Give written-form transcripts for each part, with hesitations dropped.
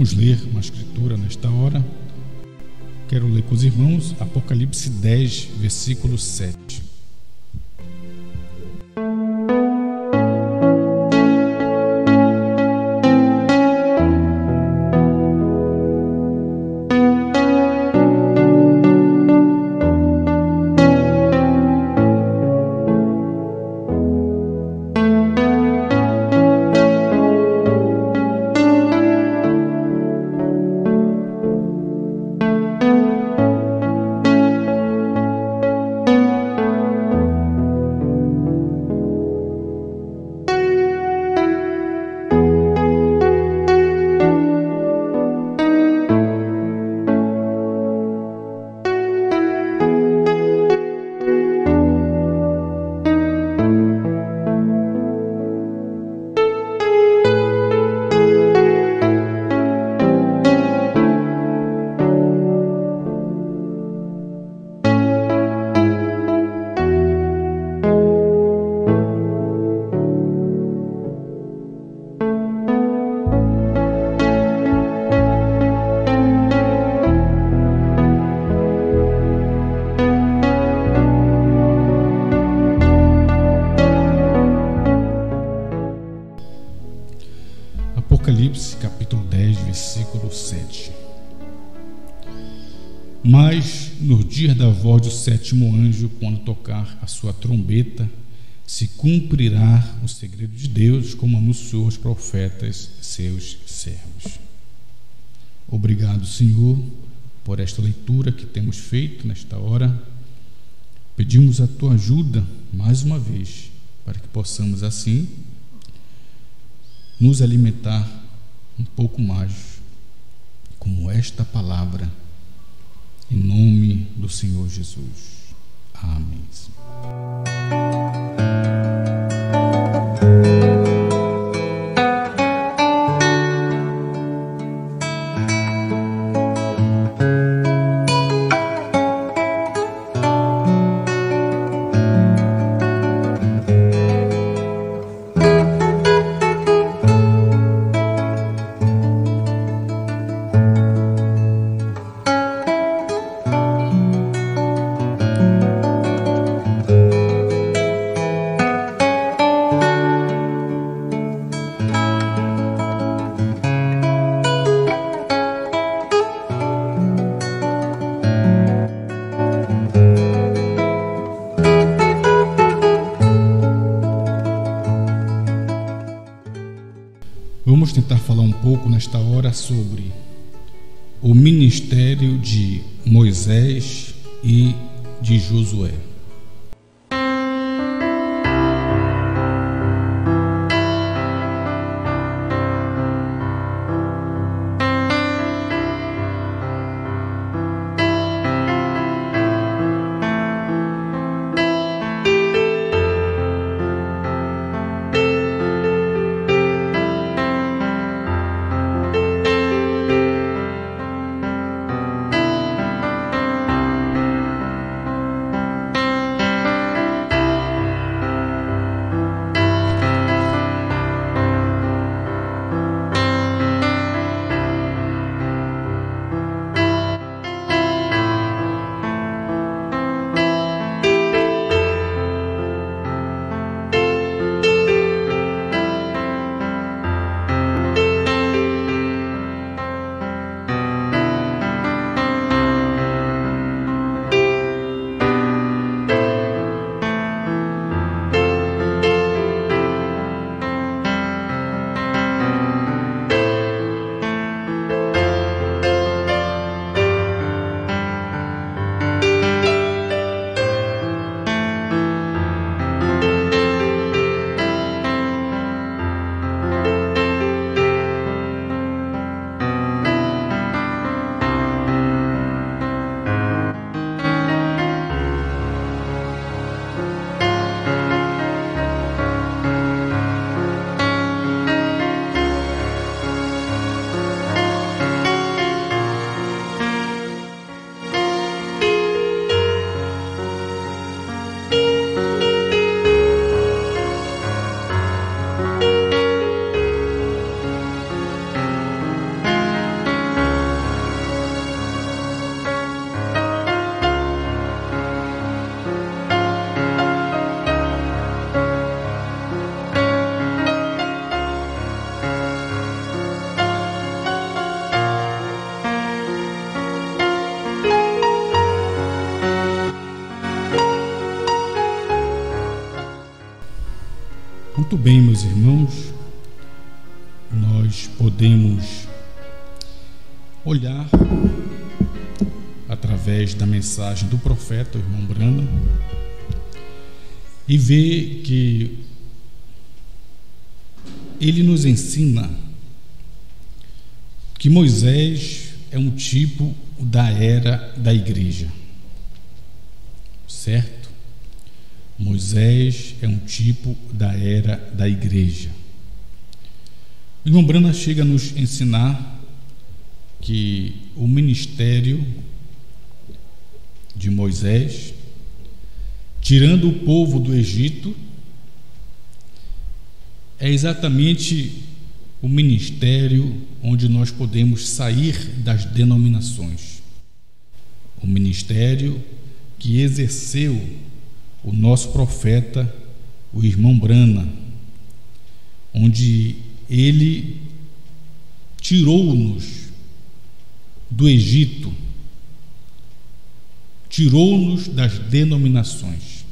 Vamos ler uma escritura nesta hora. Quero ler com os irmãos Apocalipse 10, versículo 7. Apocalipse capítulo 10, versículo 7. Mas no dia da voz do sétimo anjo, quando tocar a sua trombeta, se cumprirá o segredo de Deus, como anunciou os profetas, seus servos. Obrigado, Senhor, por esta leitura que temos feito nesta hora. Pedimos a tua ajuda mais uma vez, para que possamos assim nos alimentar um pouco mais como esta palavra, em nome do Senhor Jesus. Amém. Vamos tentar falar um pouco nesta hora sobre o ministério de Moisés e de Josué. Muito bem, meus irmãos, nós podemos olhar através da mensagem do profeta, o irmão Brana, e ver que ele nos ensina que Moisés é um tipo da era da igreja, certo? Moisés é um tipo da era da igreja. O irmão Brana chega a nos ensinar que o ministério de Moisés, tirando o povo do Egito, é exatamente o ministério onde nós podemos sair das denominações. O ministério que exerceu o nosso profeta, o irmão Brana, onde ele tirou-nos do Egito, tirou-nos das denominações.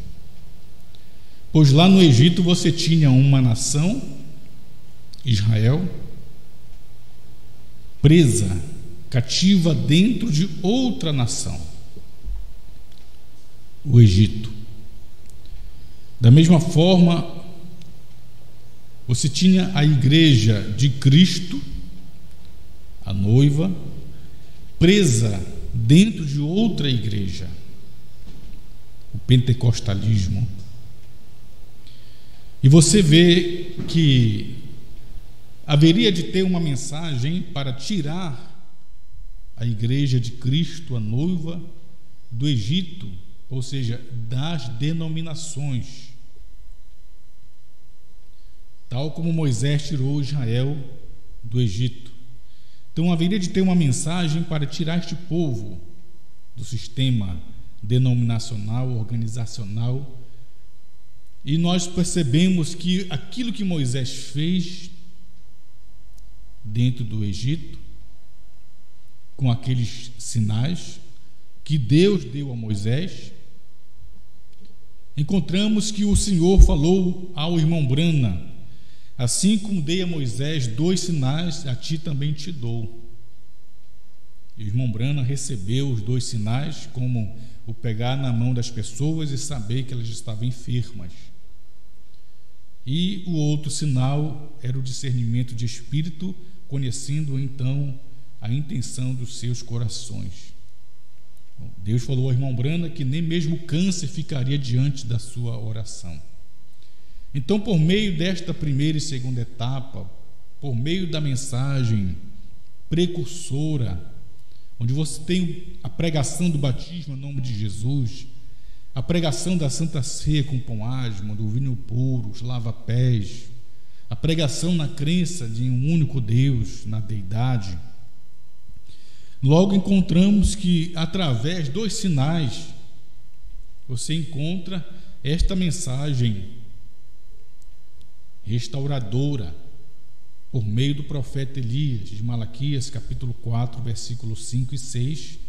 Pois lá no Egito você tinha uma nação, Israel, presa, cativa dentro de outra nação, o Egito. Da mesma forma, você tinha a igreja de Cristo, a noiva, presa dentro de outra igreja, o pentecostalismo. E você vê que haveria de ter uma mensagem para tirar a igreja de Cristo, a noiva, do Egito, ou seja, das denominações, tal como Moisés tirou Israel do Egito. Então haveria de ter uma mensagem para tirar este povo do sistema denominacional, organizacional. E nós percebemos que aquilo que Moisés fez dentro do Egito, com aqueles sinais que Deus deu a Moisés, encontramos que o Senhor falou ao irmão Brana: assim como dei a Moisés 2 sinais, a ti também te dou. E o irmão Brana recebeu os 2 sinais, como o pegar na mão das pessoas e saber que elas estavam enfermas. E o outro sinal era o discernimento de espírito, conhecendo então a intenção dos seus corações. Deus falou ao irmão Brana que nem mesmo o câncer ficaria diante da sua oração. Então, por meio desta primeira e segunda etapa, por meio da mensagem precursora, onde você tem a pregação do batismo em nome de Jesus, a pregação da Santa Ceia com pão asmo, do vinho puro, os lava-pés, a pregação na crença de um único Deus, na deidade, logo encontramos que através dos sinais você encontra esta mensagem restauradora por meio do profeta Elias, de Malaquias capítulo 4, versículos 5 e 6,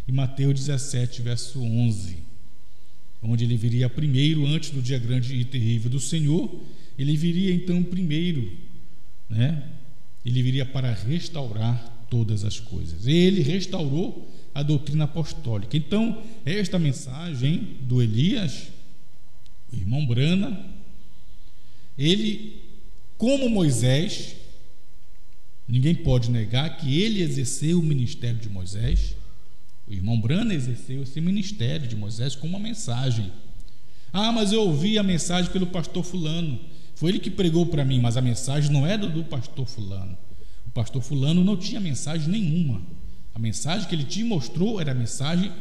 e Mateus 17, verso 11, onde ele viria primeiro, antes do dia grande e terrível do Senhor. Ele viria então primeiro, ele viria para restaurar todas as coisas. Ele restaurou a doutrina apostólica. Então, esta mensagem do Elias, o irmão Brana, ele, como Moisés, ninguém pode negar que ele exerceu o ministério de Moisés. O irmão Brana exerceu esse ministério de Moisés com uma mensagem. Ah, mas eu ouvi a mensagem pelo pastor fulano, foi ele que pregou para mim, mas a mensagem não era do pastor fulano. O pastor fulano não tinha mensagem nenhuma. A mensagem que ele te mostrou era a mensagem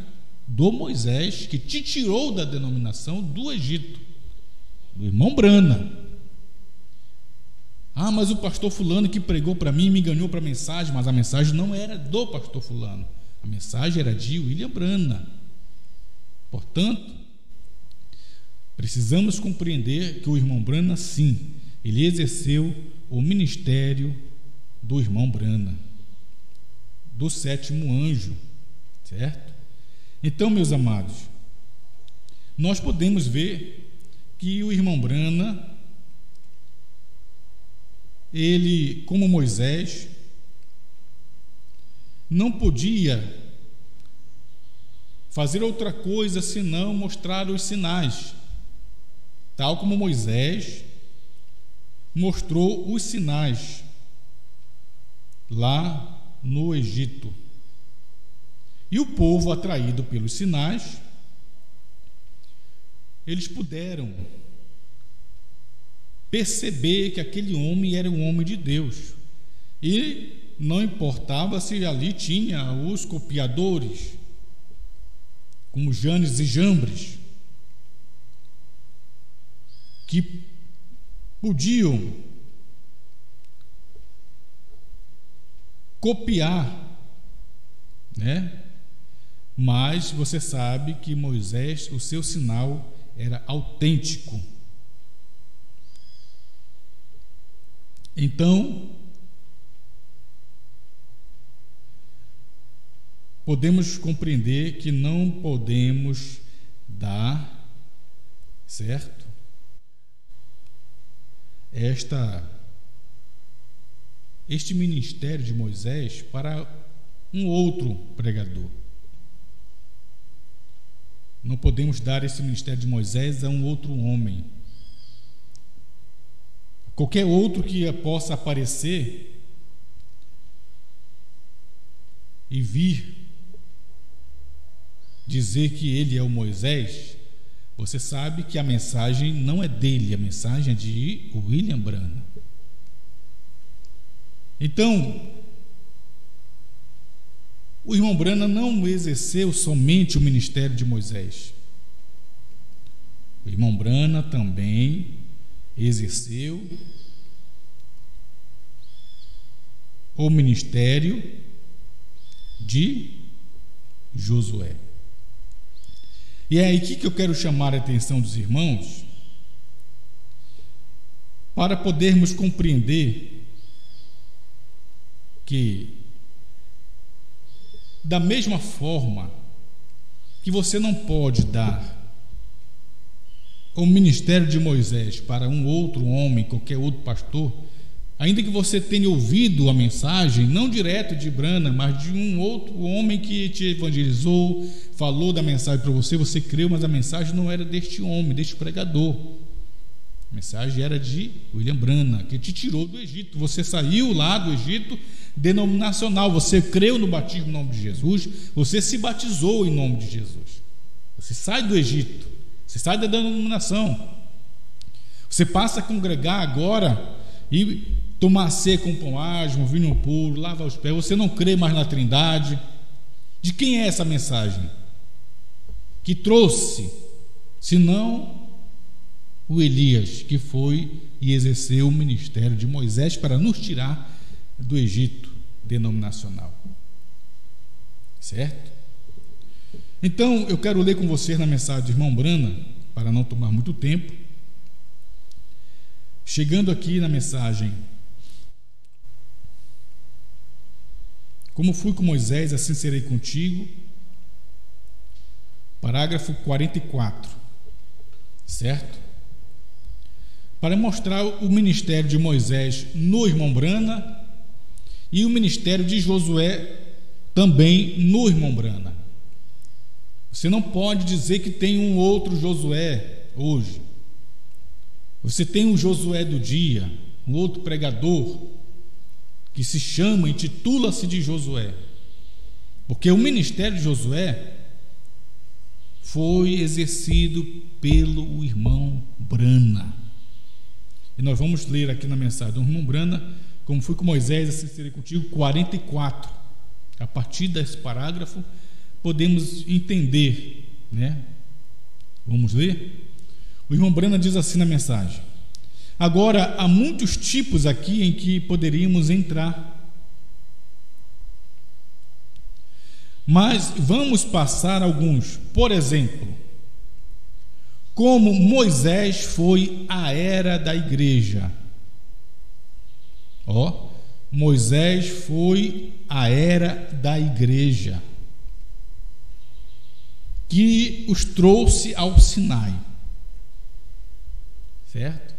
do Moisés, que te tirou da denominação do Egito, do irmão Brana. Ah, mas o pastor fulano que pregou para mim me enganou para a mensagem, mas a mensagem não era do pastor fulano, a mensagem era de William Brana. Portanto, precisamos compreender que o irmão Brana, sim, ele exerceu o ministério do irmão Brana, do 7º anjo, certo? Então, meus amados, nós podemos ver que o irmão Brana, ele, como Moisés, não podia fazer outra coisa senão mostrar os sinais, tal como Moisés mostrou os sinais lá no Egito. E o povo, atraído pelos sinais, eles puderam perceber que aquele homem era um homem de Deus, e não importava se ali tinha os copiadores, como Janes e Jambres, que podiam copiar, né? Mas você sabe que Moisés, o seu sinal era autêntico. Então, podemos compreender que não podemos dar, certo, este ministério de Moisés para um outro pregador. Não podemos dar esse ministério de Moisés a um outro homem. Qualquer outro que possa aparecer e vir dizer que ele é o Moisés, você sabe que a mensagem não é dele, a mensagem é de William Branham. Então, o irmão Branham não exerceu somente o ministério de Moisés. O irmão Branham também exerceu o ministério de Josué. E é aí que eu quero chamar a atenção dos irmãos, para podermos compreender que, da mesma forma que você não pode dar o ministério de Moisés para um outro homem, qualquer outro pastor, ainda que você tenha ouvido a mensagem, não direto de Branham, mas de um outro homem que te evangelizou, falou da mensagem para você, você creu, mas a mensagem não era deste homem, deste pregador. A mensagem era de William Branham, que te tirou do Egito. Você saiu lá do Egito denominacional, você creu no batismo em nome de Jesus, você se batizou em nome de Jesus. Você sai do Egito, você sai da denominação, você passa a congregar agora e tomar ceia com pomagem, vinho puro, lavar os pés. Você não crê mais na Trindade. De quem é essa mensagem que trouxe, senão o Elias, que foi e exerceu o ministério de Moisés para nos tirar do Egito denominacional, certo? Então eu quero ler com vocês na mensagem do irmão Branham, para não tomar muito tempo. Chegando aqui na mensagem: como fui com Moisés, assim serei contigo. Parágrafo 44, certo? Para mostrar o ministério de Moisés no irmão Branham e o ministério de Josué também no irmão Branham. Você não pode dizer que tem um outro Josué hoje. Você tem um Josué do dia, um outro pregador que se chama, intitula-se de Josué, porque o ministério de Josué foi exercido pelo irmão Branham. E nós vamos ler aqui na mensagem do irmão Branham: como fui com Moisés, assim serei contigo, 44. A partir desse parágrafo podemos entender, né? Vamos ler? O irmão Branham diz assim na mensagem: agora, há muitos tipos aqui em que poderíamos entrar, mas vamos passar alguns. Por exemplo, como Moisés foi a era da igreja. Moisés foi a era da igreja que os trouxe ao Sinai, certo?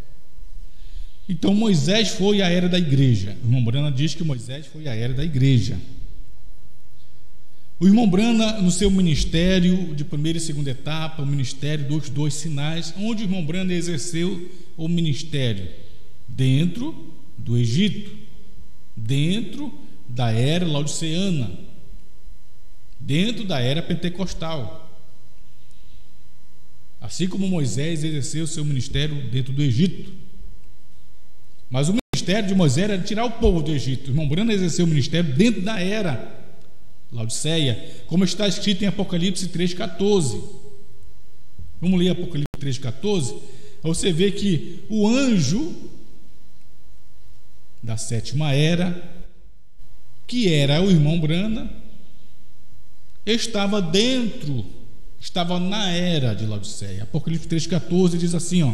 Então Moisés foi a era da igreja. O irmão Brana diz que Moisés foi a era da igreja. O irmão Brana, no seu ministério de primeira e segunda etapa, o ministério dos dois sinais, onde o irmão Brana exerceu o ministério? Dentro do Egito, dentro da era laodiceana, dentro da era pentecostal. Assim como Moisés exerceu o seu ministério dentro do Egito. Mas o ministério de Moisés era tirar o povo do Egito. O irmão Brana exerceu o ministério dentro da era Laodiceia, como está escrito em Apocalipse 3,14. Vamos ler Apocalipse 3,14. Você vê que o anjo da sétima era, que era o irmão Brana, estava na era de Laodiceia. Apocalipse 3,14 diz assim, ó: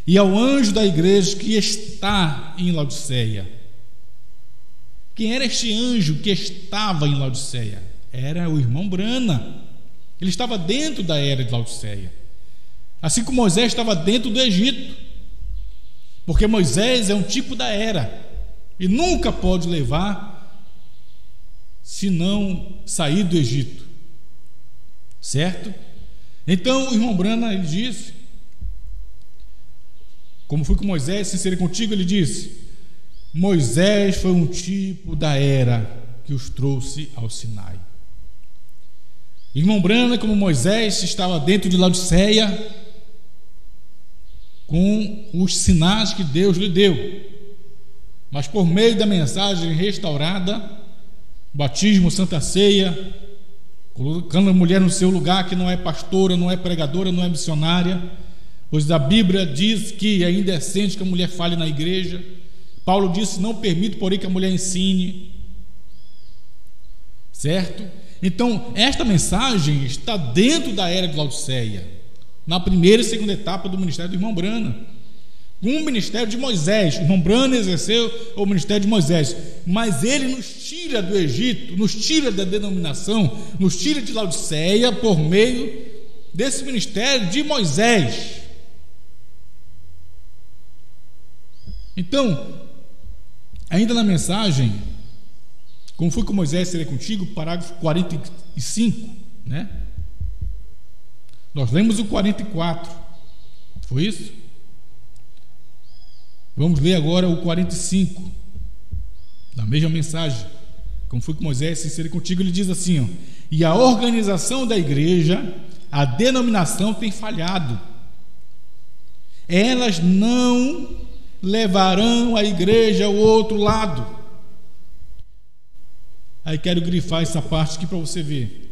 e ao anjo da igreja que está em Laodiceia. Quem era este anjo que estava em Laodiceia? Era o irmão Brana. Ele estava dentro da era de Laodiceia, assim como Moisés estava dentro do Egito, porque Moisés é um tipo da era e nunca pode levar se não sair do Egito, certo? Então o irmão Brana, ele disse: como fui com Moisés, sincero contigo, ele disse: Moisés foi um tipo da era que os trouxe ao Sinai. Irmão Brana, como Moisés, estava dentro de Laodiceia com os sinais que Deus lhe deu, mas por meio da mensagem restaurada, batismo, santa ceia, colocando a mulher no seu lugar, que não é pastora, não é pregadora, não é missionária, pois a Bíblia diz que é indecente que a mulher fale na igreja. Paulo disse: não permito, porém, que a mulher ensine, certo? Então esta mensagem está dentro da era de Laodiceia, na primeira e segunda etapa do ministério do irmão Brana, um ministério de Moisés. O irmão Brana exerceu o ministério de Moisés, mas ele nos tira do Egito, nos tira da denominação, nos tira de Laodiceia por meio desse ministério de Moisés. Então, ainda na mensagem, como fui com Moisés, serei contigo, parágrafo 45, né? Nós lemos o 44, foi isso? Vamos ler agora o 45, da mesma mensagem. Como fui com Moisés, serei contigo, ele diz assim, ó: e a organização da igreja, a denominação tem falhado. Elas não levarão a igreja ao outro lado. Aí quero grifar essa parte aqui para você ver.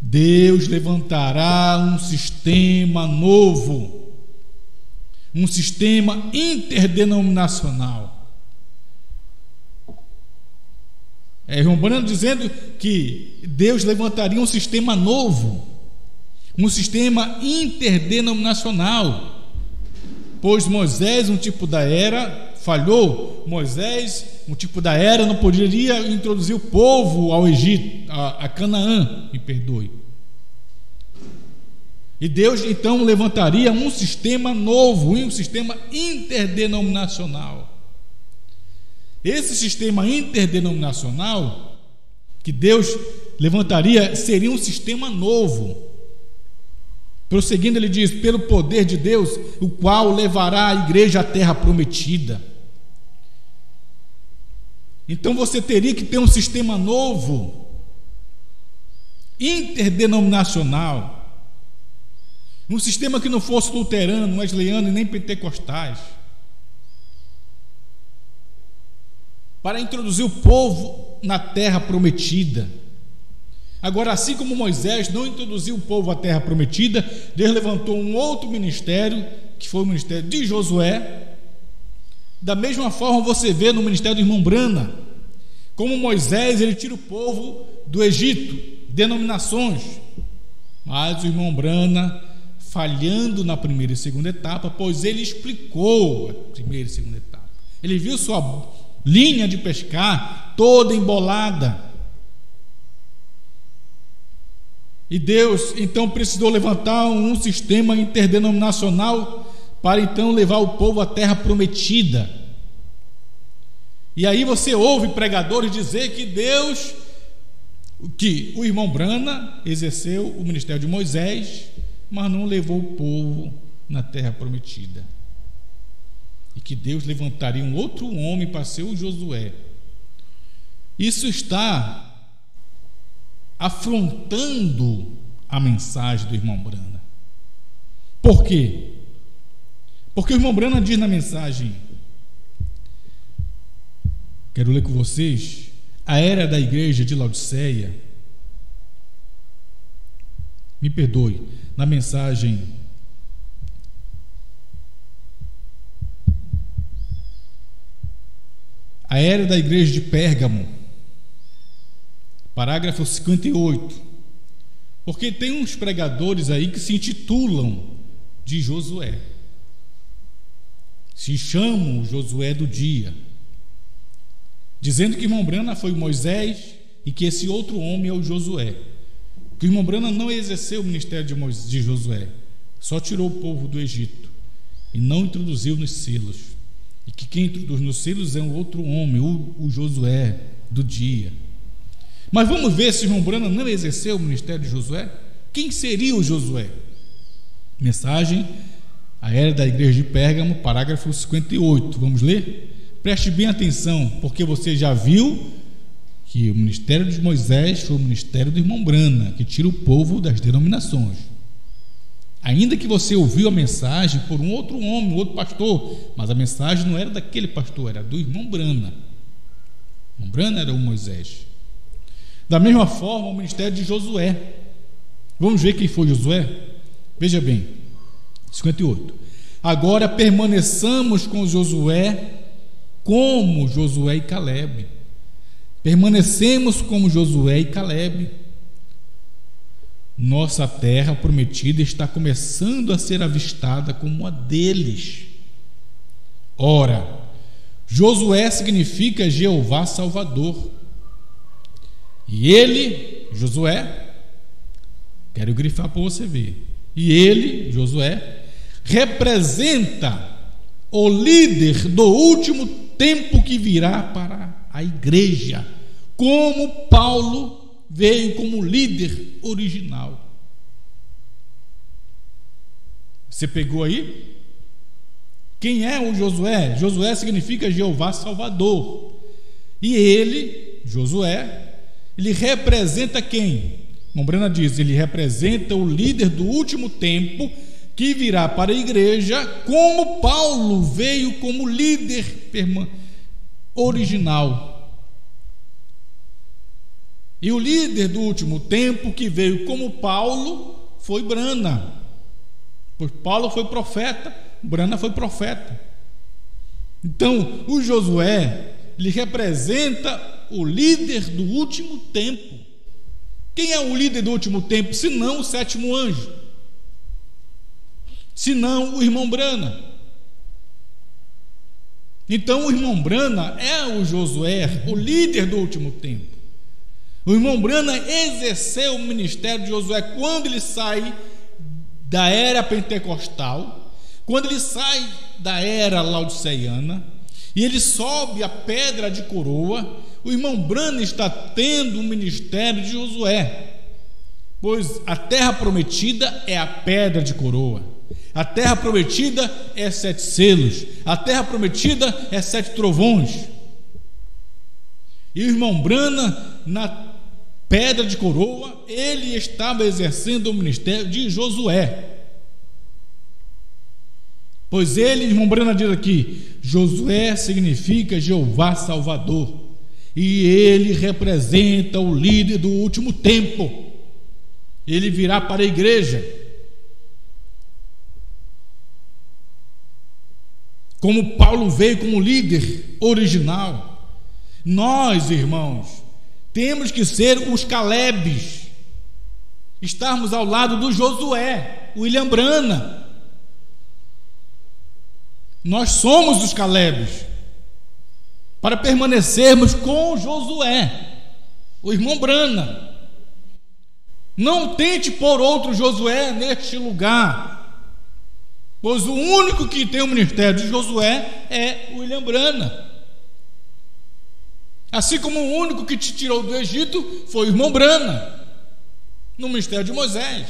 Deus levantará um sistema novo, um sistema interdenominacional. Irmão Brana dizendo que Deus levantaria um sistema novo, um sistema interdenominacional, pois Moisés, um tipo da era, falhou. Moisés, um tipo da era, não poderia introduzir o povo ao Egito, a Canaã, me perdoe. E Deus então levantaria um sistema novo, um sistema interdenominacional. Esse sistema interdenominacional que Deus levantaria seria um sistema novo. Prosseguindo, ele diz: pelo poder de Deus, o qual levará a igreja à terra prometida. Então você teria que ter um sistema novo, interdenominacional, um sistema que não fosse luterano, wesleyano e nem pentecostais, para introduzir o povo na terra prometida. Agora, assim como Moisés não introduziu o povo à terra prometida, Deus levantou um outro ministério, que foi o ministério de Josué. Da mesma forma você vê no ministério do irmão Brana, como Moisés, ele tira o povo do Egito, denominações, mas o irmão Brana, falhando na primeira e segunda etapa, pois ele explicou a primeira e segunda etapa, ele viu sua linha de pescar toda embolada, e Deus então precisou levantar um sistema interdenominacional para então levar o povo à terra prometida. E aí você ouve pregadores dizer que o irmão Brana exerceu o ministério de Moisés, mas não levou o povo na terra prometida, e que Deus levantaria um outro homem para ser o Josué. Isso está afrontando a mensagem do irmão Brana. Por quê? Porque o irmão Brana diz na mensagem, quero ler com vocês, a era da igreja de Laodiceia, me perdoe, na mensagem a era da igreja de Pérgamo, parágrafo 58, porque tem uns pregadores aí que se intitulam de Josué, se chamam Josué do dia, dizendo que o irmão Brana foi Moisés e que esse outro homem é o Josué, que o irmão Brana não exerceu o ministério de Josué, só tirou o povo do Egito e não introduziu nos selos, e que quem introduz nos selos é um outro homem, o Josué do dia. Mas vamos ver se o irmão Brana não exerceu o ministério de Josué. Quem seria o Josué? Mensagem, a era da igreja de Pérgamo, parágrafo 58. Vamos ler? Preste bem atenção, porque você já viu que o ministério de Moisés foi o ministério do irmão Brana, que tira o povo das denominações. Ainda que você ouviu a mensagem por um outro homem, um outro pastor, mas a mensagem não era daquele pastor, era do irmão Brana. O irmão Brana era o Moisés. Da mesma forma, o ministério de Josué. Vamos ver quem foi Josué? Veja bem, 58. Agora permaneçamos com Josué como Josué e Calebe. Permanecemos como Josué e Calebe. Nossa terra prometida está começando a ser avistada como a deles. Ora, Josué significa Jeová Salvador. E ele, Josué, quero grifar para você ver, e ele, Josué, representa o líder do último tempo que virá para a igreja, como Paulo veio como líder original. Você pegou aí? Quem é o Josué? Josué significa Jeová Salvador. E ele, Josué, ele representa quem? Brana diz, ele representa o líder do último tempo que virá para a igreja, como Paulo veio como líder original. E o líder do último tempo que veio como Paulo foi Brana. Pois Paulo foi profeta, Brana foi profeta. Então, o Josué, ele representa o líder do último tempo. Quem é o líder do último tempo? Se não o sétimo anjo, se não o irmão Brana. Então o irmão Brana é o Josué, o líder do último tempo. O irmão Brana exerceu o ministério de Josué quando ele sai da era pentecostal, quando ele sai da era laodiceiana e ele sobe a pedra de coroa. O irmão Brana está tendo o ministério de Josué, pois a terra prometida é a pedra de coroa, a terra prometida é 7 selos, a terra prometida é 7 trovões. E o irmão Brana, na pedra de coroa, ele estava exercendo o ministério de Josué. Pois ele, irmão Brana diz aqui, Josué significa Jeová Salvador. E ele representa o líder do último tempo. Ele virá para a igreja. Como Paulo veio como líder original. Nós, irmãos, temos que ser os Calebes, estarmos ao lado do Josué, William Brana. Nós somos os Calebes, para permanecermos com Josué, o irmão Brana. Não tente pôr outro Josué neste lugar. Pois o único que tem o ministério de Josué é o William Branham. Assim como o único que te tirou do Egito foi o irmão Branham, no ministério de Moisés.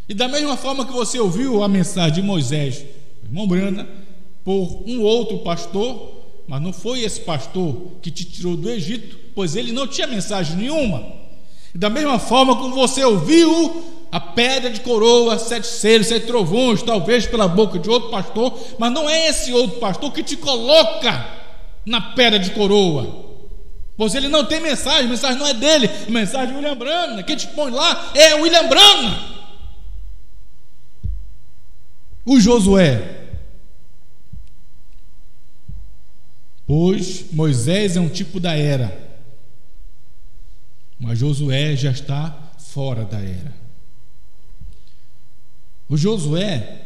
E da mesma forma que você ouviu a mensagem de Moisés, o irmão Branham, por um outro pastor, mas não foi esse pastor que te tirou do Egito, pois ele não tinha mensagem nenhuma. E da mesma forma como você ouviu a pedra de coroa, 7 selos, 7 trovões, talvez pela boca de outro pastor, mas não é esse outro pastor que te coloca na pedra de coroa, pois ele não tem mensagem, a mensagem não é dele, a mensagem é de William Branham. Quem te põe lá é o William Branham. O Josué, pois Moisés é um tipo da era, mas Josué já está fora da era. O Josué,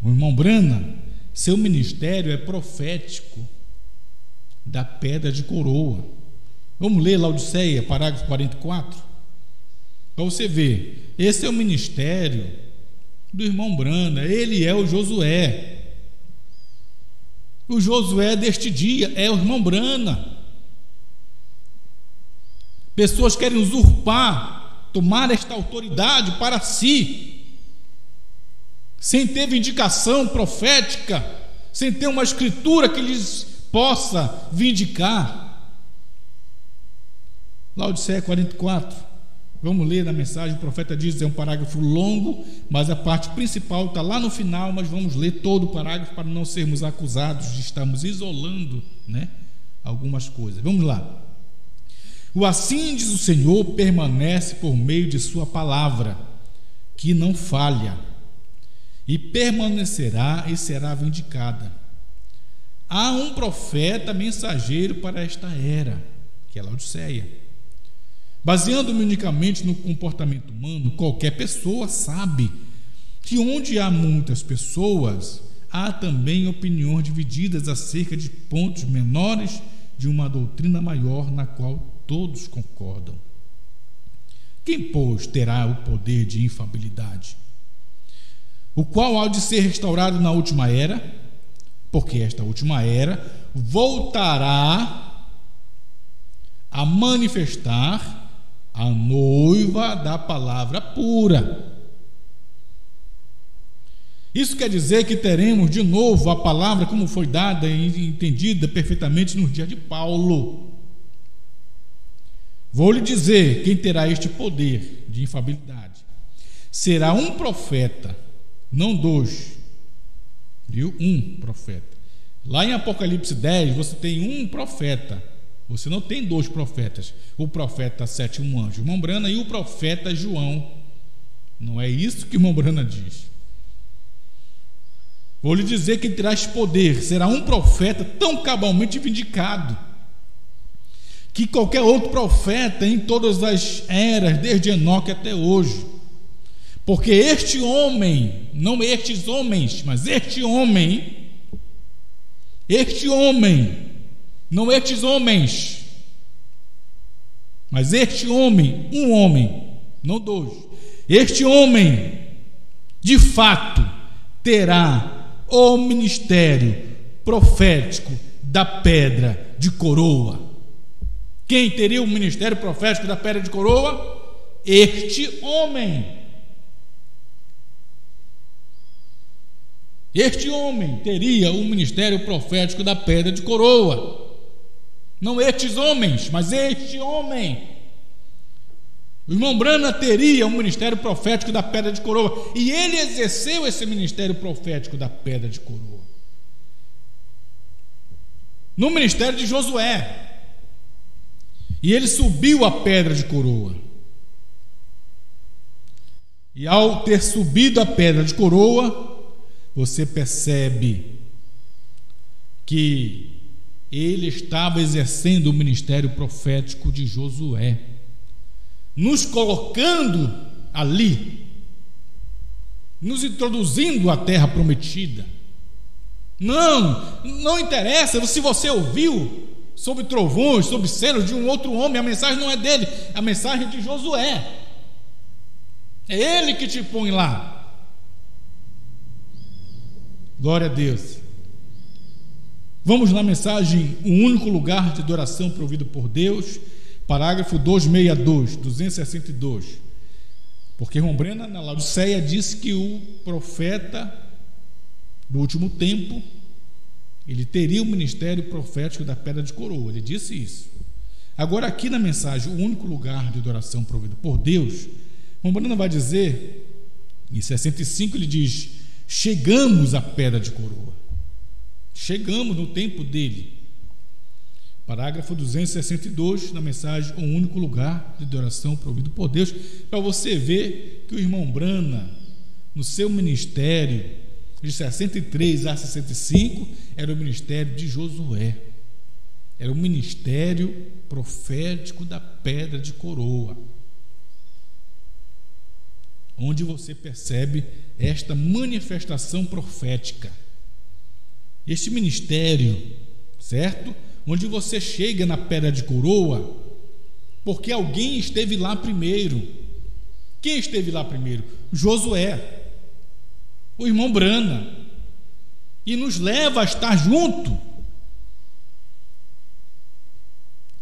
o irmão Branham, seu ministério é profético da pedra de coroa. Vamos ler Laodiceia, parágrafo 44, para você ver. Esse é o ministério do irmão Branham, ele é o Josué. O Josué deste dia é o irmão Branham. Pessoas querem usurpar, tomar esta autoridade para si, sem ter vindicação profética, sem ter uma escritura que lhes possa vindicar. Laodiceia 44, vamos ler na mensagem. O profeta diz, é um parágrafo longo, mas a parte principal está lá no final, mas vamos ler todo o parágrafo para não sermos acusados de estarmos isolando, algumas coisas. Vamos lá. O assim diz o Senhor permanece por meio de sua palavra, que não falha, e permanecerá e será vindicada. Há um profeta mensageiro para esta era, que é Laodiceia. Baseando-me unicamente no comportamento humano, qualquer pessoa sabe que onde há muitas pessoas, há também opiniões divididas acerca de pontos menores de uma doutrina maior na qual todos concordam. Quem, pois, terá o poder de infalibilidade, o qual há de ser restaurado na última era, porque esta última era voltará a manifestar a noiva da palavra pura. Isso quer dizer que teremos de novo a palavra como foi dada e entendida perfeitamente nos dias de Paulo. Vou lhe dizer quem terá este poder de infalibilidade. Será um profeta, não dois, viu? Um profeta. Lá em Apocalipse 10 você tem um profeta, você não tem dois profetas, o profeta sétimo anjo, irmão Branham, e o profeta João. Não é isso que o irmão Branham diz. Vou lhe dizer que terá este poder, será um profeta tão cabalmente vindicado que qualquer outro profeta em todas as eras, desde Enoque até hoje. Porque este homem, não estes homens, mas este homem, não estes homens, mas este homem, um homem, não dois, este homem, de fato, terá o ministério profético da pedra de coroa. Quem teria o ministério profético da pedra de coroa? Este homem. Este homem teria o ministério profético da pedra de coroa. Não estes homens, mas este homem. O irmão Branham teria o ministério profético da pedra de coroa, e ele exerceu esse ministério profético da pedra de coroa no ministério de Josué. E ele subiu a pedra de coroa. E ao ter subido a pedra de coroa, você percebe que ele estava exercendo o ministério profético de Josué, nos colocando ali, nos introduzindo à terra prometida. Não interessa se você ouviu sobre trovões, sobre selos de um outro homem, a mensagem não é dele, a mensagem é de Josué. É ele que te põe lá. Glória a Deus. Vamos na mensagem Um Único Lugar de Adoração Provido por Deus, parágrafo 262. Porque irmão Brena, na Laodiceia, disse que o profeta do último tempo, ele teria o ministério profético da pedra de coroa. Ele disse isso. Agora, aqui na mensagem, o único lugar de adoração provido por Deus, irmão Brena vai dizer, em 65, ele diz: chegamos à pedra de coroa. Chegamos no tempo dele. Parágrafo 262, na mensagem Um Único Lugar de Adoração Provido por Deus, para você ver que o irmão Brana, no seu ministério, de 63 a 65, era o ministério de Josué. Era o ministério profético da pedra de coroa, onde você percebe esta manifestação profética. Este ministério, certo? Onde você chega na pedra de coroa, porque alguém esteve lá primeiro. Quem esteve lá primeiro? Josué, o irmão Brana, e nos leva a estar junto.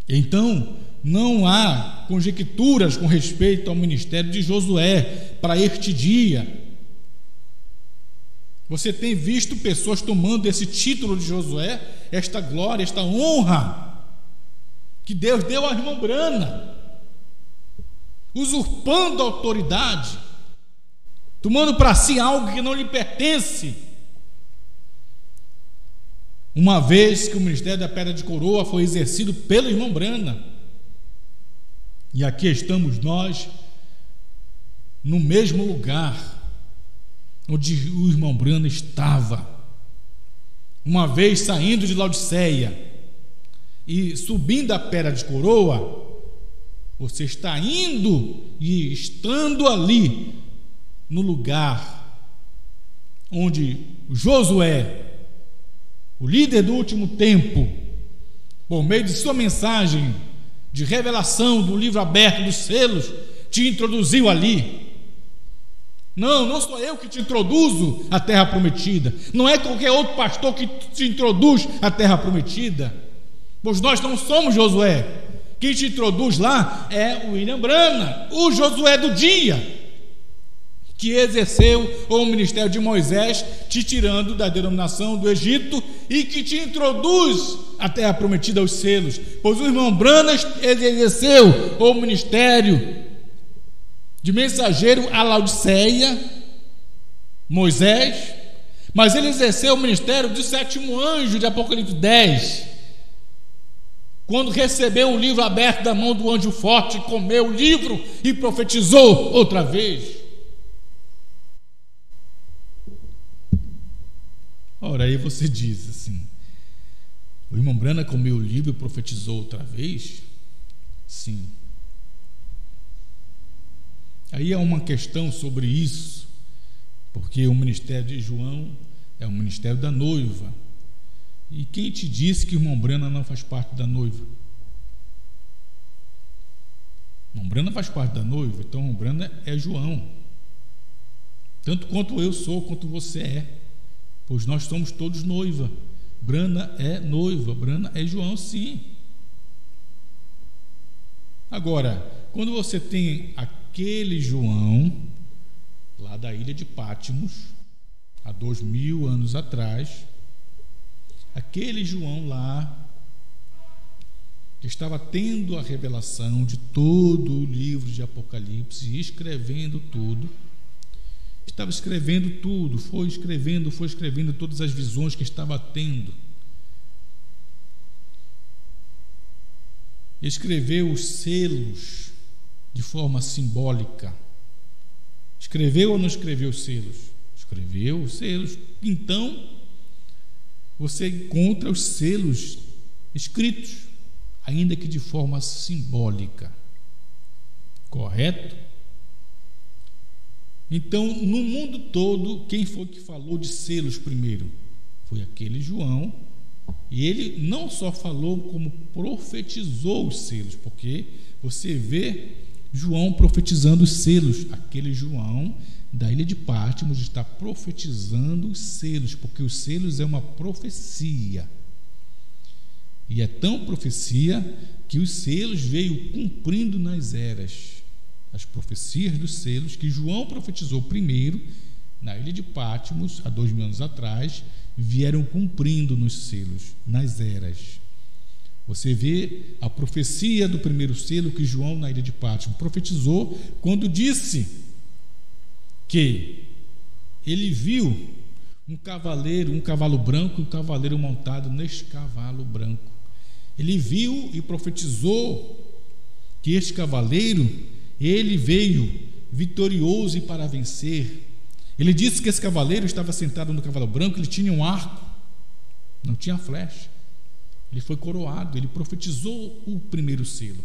Então, não há conjecturas com respeito ao ministério de Josué para este dia. Você tem visto pessoas tomando esse título de Josué, esta glória, esta honra que Deus deu ao irmão Brana, usurpando a autoridade, tomando para si algo que não lhe pertence. Uma vez que o ministério da pedra de coroa foi exercido pelo irmão Brana, e aqui estamos nós no mesmo lugar onde o irmão Brana estava, uma vez saindo de Laodiceia e subindo a pedra de coroa. Você está indo e estando ali no lugar onde Josué, o líder do último tempo, por meio de sua mensagem de revelação do livro aberto dos selos, te introduziu ali. Não sou eu que te introduzo à terra prometida, não é qualquer outro pastor que te introduz à terra prometida, pois nós não somos Josué. Quem te introduz lá é o William Brana, o Josué do dia, que exerceu o ministério de Moisés, te tirando da denominação do Egito, e que te introduz à terra prometida aos selos, pois o irmão Brana exerceu o ministério de mensageiro a Laodiceia, Moisés, mas ele exerceu o ministério de sétimo anjo de Apocalipse 10, quando recebeu o livro aberto da mão do anjo forte, comeu o livro e profetizou outra vez. Ora, aí você diz assim: o irmão Brana comeu o livro e profetizou outra vez? Sim. Aí há uma questão sobre isso, porque o ministério de João é o ministério da noiva. E quem te disse que o irmão Brana não faz parte da noiva? O irmão Brana faz parte da noiva, então o irmão Brana é João, tanto quanto eu sou, quanto você é, pois nós somos todos noiva. Brana é noiva, Brana é João, sim. Agora, quando você tem aquele João lá da ilha de Pátimos, há 2000 anos atrás, aquele João lá que estava tendo a revelação de todo o livro de Apocalipse e escrevendo tudo, estava escrevendo tudo, foi escrevendo todas as visões que estava tendo, escreveu os selos de forma simbólica. Escreveu ou não escreveu os selos? Escreveu os selos. Então você encontra os selos escritos, ainda que de forma simbólica. Correto? Então, no mundo todo, quem foi que falou de selos primeiro? Foi aquele João. E ele não só falou, como profetizou os selos, porque você vê João profetizando os selos. Aquele João da ilha de Patmos está profetizando os selos, porque os selos é uma profecia. E é tão profecia que os selos veio cumprindo nas eras. As profecias dos selos que João profetizou primeiro na ilha de Patmos, há 2000 anos atrás, vieram cumprindo nos selos, nas eras. Você vê a profecia do primeiro selo que João, na ilha de Patmos, profetizou quando disse que ele viu um cavalo branco, e um cavaleiro montado neste cavalo branco. Ele viu e profetizou que este cavaleiro, ele veio vitorioso e para vencer. Ele disse que esse cavaleiro estava sentado no cavalo branco, ele tinha um arco, não tinha flecha. Ele foi coroado, ele profetizou o primeiro selo.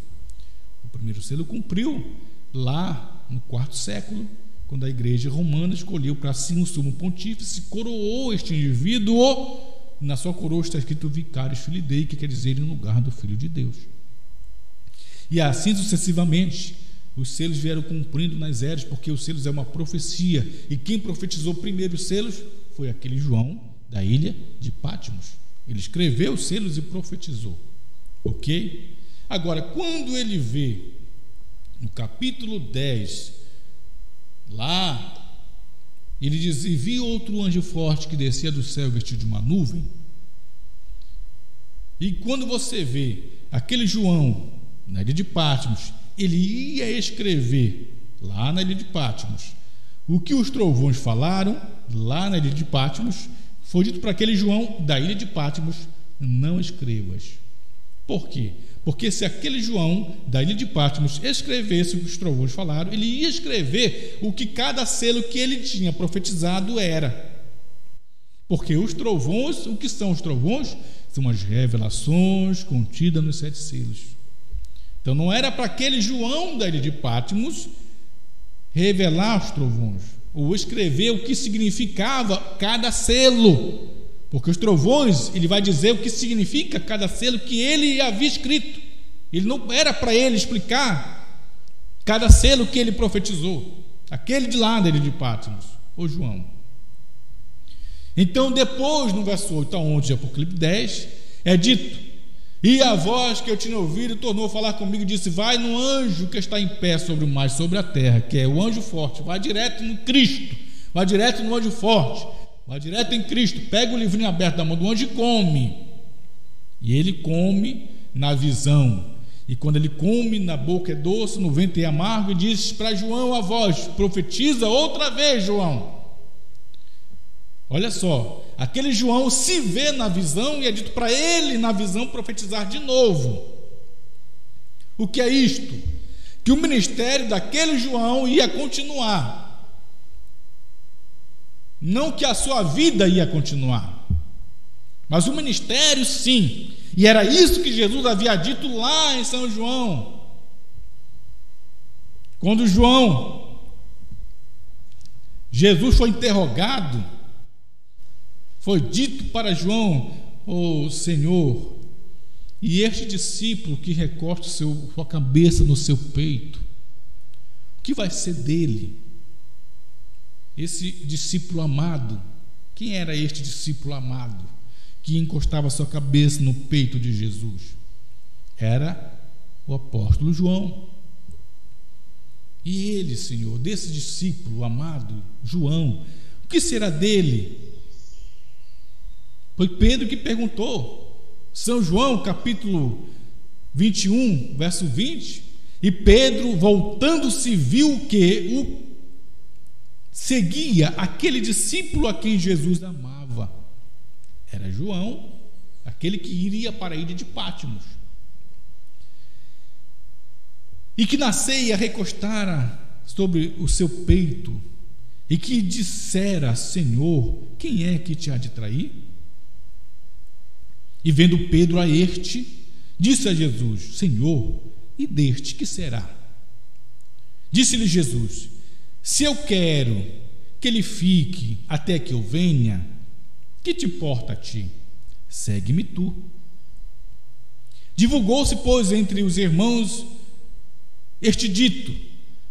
O primeiro selo cumpriu lá no 4º século, quando a igreja romana escolheu para si um sumo pontífice, coroou este indivíduo. Na sua coroa está escrito Vicarius Filii Dei, que quer dizer em lugar do Filho de Deus. E assim sucessivamente, os selos vieram cumprindo nas eras, porque os selos é uma profecia, e quem profetizou primeiro os selos foi aquele João da ilha de Patmos. Ele escreveu os selos e profetizou, ok? Agora, quando ele vê no capítulo 10, lá ele diz: e vi outro anjo forte que descia do céu vestido de uma nuvem. E quando você vê aquele João na ilha de Patmos, ele ia escrever lá na ilha de Patmos o que os trovões falaram lá na ilha de Patmos. Foi dito para aquele João da ilha de Patmos: não escrevas. Por quê? Porque se aquele João da ilha de Patmos escrevesse o que os trovões falaram, ele ia escrever o que cada selo que ele tinha profetizado era. Porque os trovões, o que são os trovões? São as revelações contidas nos 7 selos. Então não era para aquele João da ilha de Patmos revelar os trovões, ou escrever o que significava cada selo, porque os trovões, ele vai dizer o que significa cada selo que ele havia escrito. Ele não era para ele explicar cada selo que ele profetizou, aquele de lá da ilha de Patmos, o João. Então depois, no verso 8 a 11 de Apocalipse 10, é dito: e a voz que eu tinha ouvido tornou a falar comigo e disse: vai no anjo que está em pé sobre o mar e sobre a terra, que é o anjo forte. Vai direto no Cristo, vai direto no anjo forte, vai direto em Cristo. Pega o livrinho aberto da mão do anjo e come. E ele come na visão. E quando ele come, na boca é doce, no ventre é amargo. E diz para João a voz: profetiza outra vez, João. Olha só, aquele João se vê na visão e é dito para ele na visão profetizar de novo. O que é isto? Que o ministério daquele João ia continuar, não que a sua vida ia continuar, mas o ministério sim. E era isso que Jesus havia dito lá em São João. Quando Jesus foi interrogado, foi dito para João: ó Senhor, e este discípulo que recorta sua cabeça no seu peito, o que vai ser dele? Esse discípulo amado, quem era este discípulo amado que encostava sua cabeça no peito de Jesus? Era o apóstolo João. E ele, Senhor, desse discípulo amado, João, o que será dele? Foi Pedro que perguntou. São João, capítulo 21, verso 20. E Pedro, voltando-se, viu que seguia aquele discípulo a quem Jesus amava. Era João, aquele que iria para a ilha de Patmos. E que na ceia recostara sobre o seu peito, e que dissera: Senhor, quem é que te há de trair? E vendo Pedro a este, disse a Jesus: Senhor, e deste que será? Disse-lhe Jesus: se eu quero que ele fique até que eu venha, que te importa a ti? Segue-me tu. Divulgou-se, pois, entre os irmãos este dito,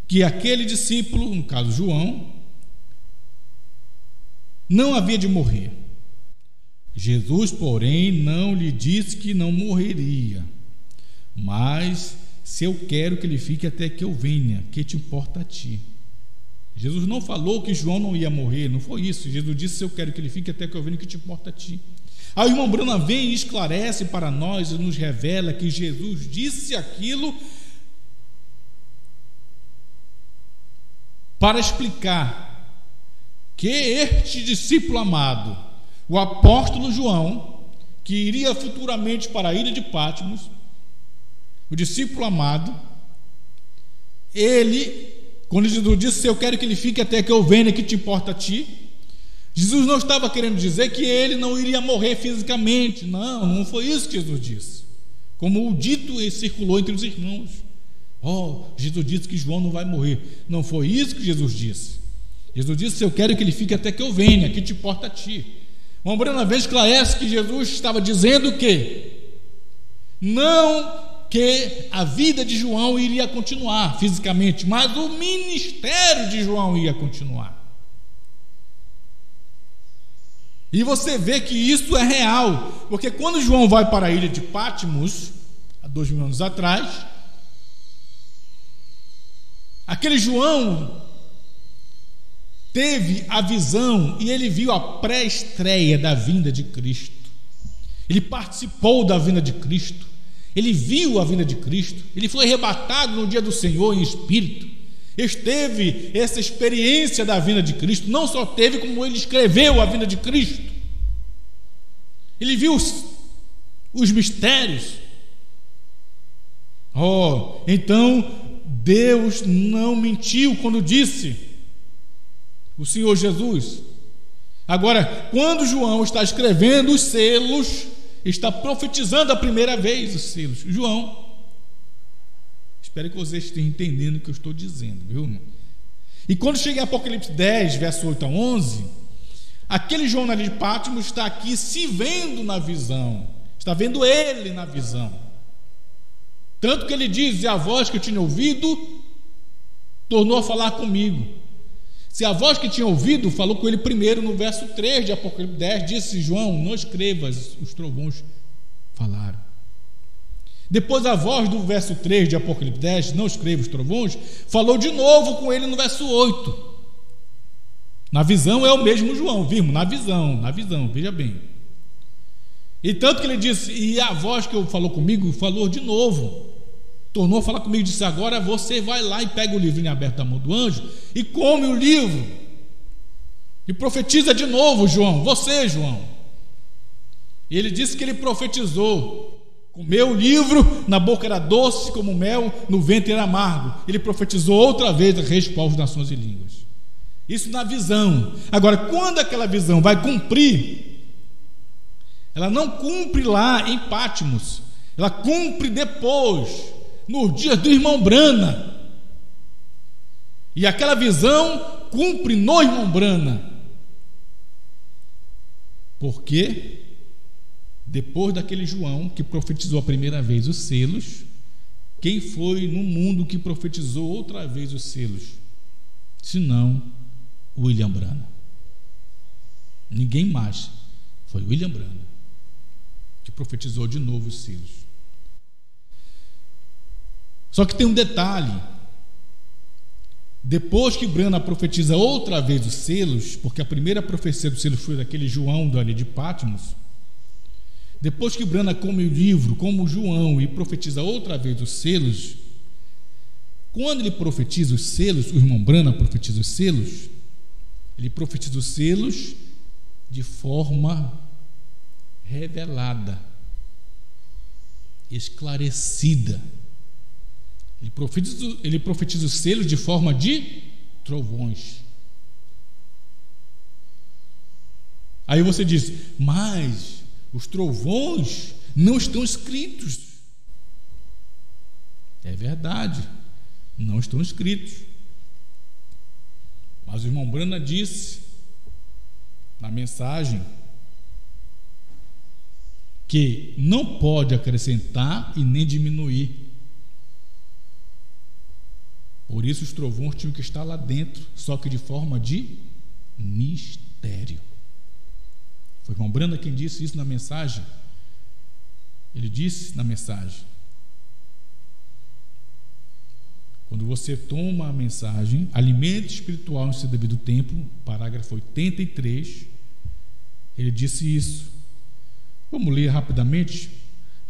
que aquele discípulo, no caso João, não havia de morrer. Jesus, porém, não lhe disse que não morreria, mas se eu quero que ele fique até que eu venha, que te importa a ti? Jesus não falou que João não ia morrer, não foi isso. Jesus disse: se eu quero que ele fique até que eu venha, que te importa a ti? Aí o irmão Brana vem e esclarece para nós e nos revela que Jesus disse aquilo para explicar que este discípulo amado, o apóstolo João, que iria futuramente para a ilha de Patmos, o discípulo amado, ele, quando Jesus disse: eu quero que ele fique até que eu venha, que te importa a ti? Jesus não estava querendo dizer que ele não iria morrer fisicamente. Não foi isso que Jesus disse. Como o dito circulou entre os irmãos: Jesus disse que João não vai morrer. Não foi isso que Jesus disse. Jesus disse: eu quero que ele fique até que eu venha, que te importa a ti. Uma Brana vez esclarece que Jesus estava dizendo que não que a vida de João iria continuar fisicamente, mas o ministério de João ia continuar. E você vê que isso é real, porque quando João vai para a ilha de Patmos, há 2000 anos atrás, aquele João teve a visão e ele viu a pré-estreia da vinda de Cristo. Ele participou da vinda de Cristo, ele viu a vinda de Cristo, ele foi arrebatado no dia do Senhor em espírito. Esteve essa experiência da vinda de Cristo. Não só teve, como ele escreveu a vinda de Cristo. Ele viu os mistérios. Então Deus não mentiu quando disse, o Senhor Jesus. Agora, quando João está escrevendo os selos, está profetizando a primeira vez os selos. João, espero que vocês estejam entendendo o que eu estou dizendo, viu, irmão? E quando chega em Apocalipse 10, verso 8 a 11, aquele João ali de Patmos está aqui se vendo na visão, está vendo ele na visão. Tanto que ele diz: e a voz que eu tinha ouvido tornou a falar comigo. Se a voz que tinha ouvido falou com ele primeiro, no verso 3 de Apocalipse 10, disse: João, não escrevas, os trovões falaram. Depois a voz do verso 3 de Apocalipse 10, não escreva os trovões, falou de novo com ele no verso 8. Na visão é o mesmo João, vimos? Na visão, veja bem. E tanto que ele disse: e a voz que falou comigo falou de novo, tornou a falar comigo e disse: agora você vai lá e pega o livrinho aberto da mão do anjo e come o livro e profetiza de novo, João, você, João. E ele disse que ele profetizou. Comeu o livro, na boca era doce como mel, no ventre era amargo. Ele profetizou outra vez a reis, povos, nações e línguas. Isso na visão. Agora, quando aquela visão vai cumprir, ela não cumpre lá em Patmos, ela cumpre depois, nos dias do irmão Brana. E aquela visão cumpre no irmão Brana. Por quê? Depois daquele João que profetizou a primeira vez os selos, quem foi no mundo que profetizou outra vez os selos? Senão William Brana. Ninguém mais. Foi William Brana que profetizou de novo os selos. Só que tem um detalhe: depois que Brana profetiza outra vez os selos, porque a primeira profecia dos selos foi daquele João da ilha de Patmos, depois que Brana come o livro como João e profetiza outra vez os selos, quando ele profetiza os selos, o irmão Brana profetiza os selos, ele profetiza os selos de forma revelada, esclarecida. Ele profetiza os selos de forma de trovões. Aí você diz: mas os trovões não estão escritos. É verdade, não estão escritos. Mas o irmão Brana disse na mensagem que não pode acrescentar e nem diminuir. Por isso os trovões tinham que estar lá dentro, só que de forma de mistério. Foi o irmão Branda quem disse isso na mensagem. Ele disse na mensagem: quando você toma a mensagem, alimento espiritual em seu devido tempo, parágrafo 83, ele disse isso. Vamos ler rapidamente,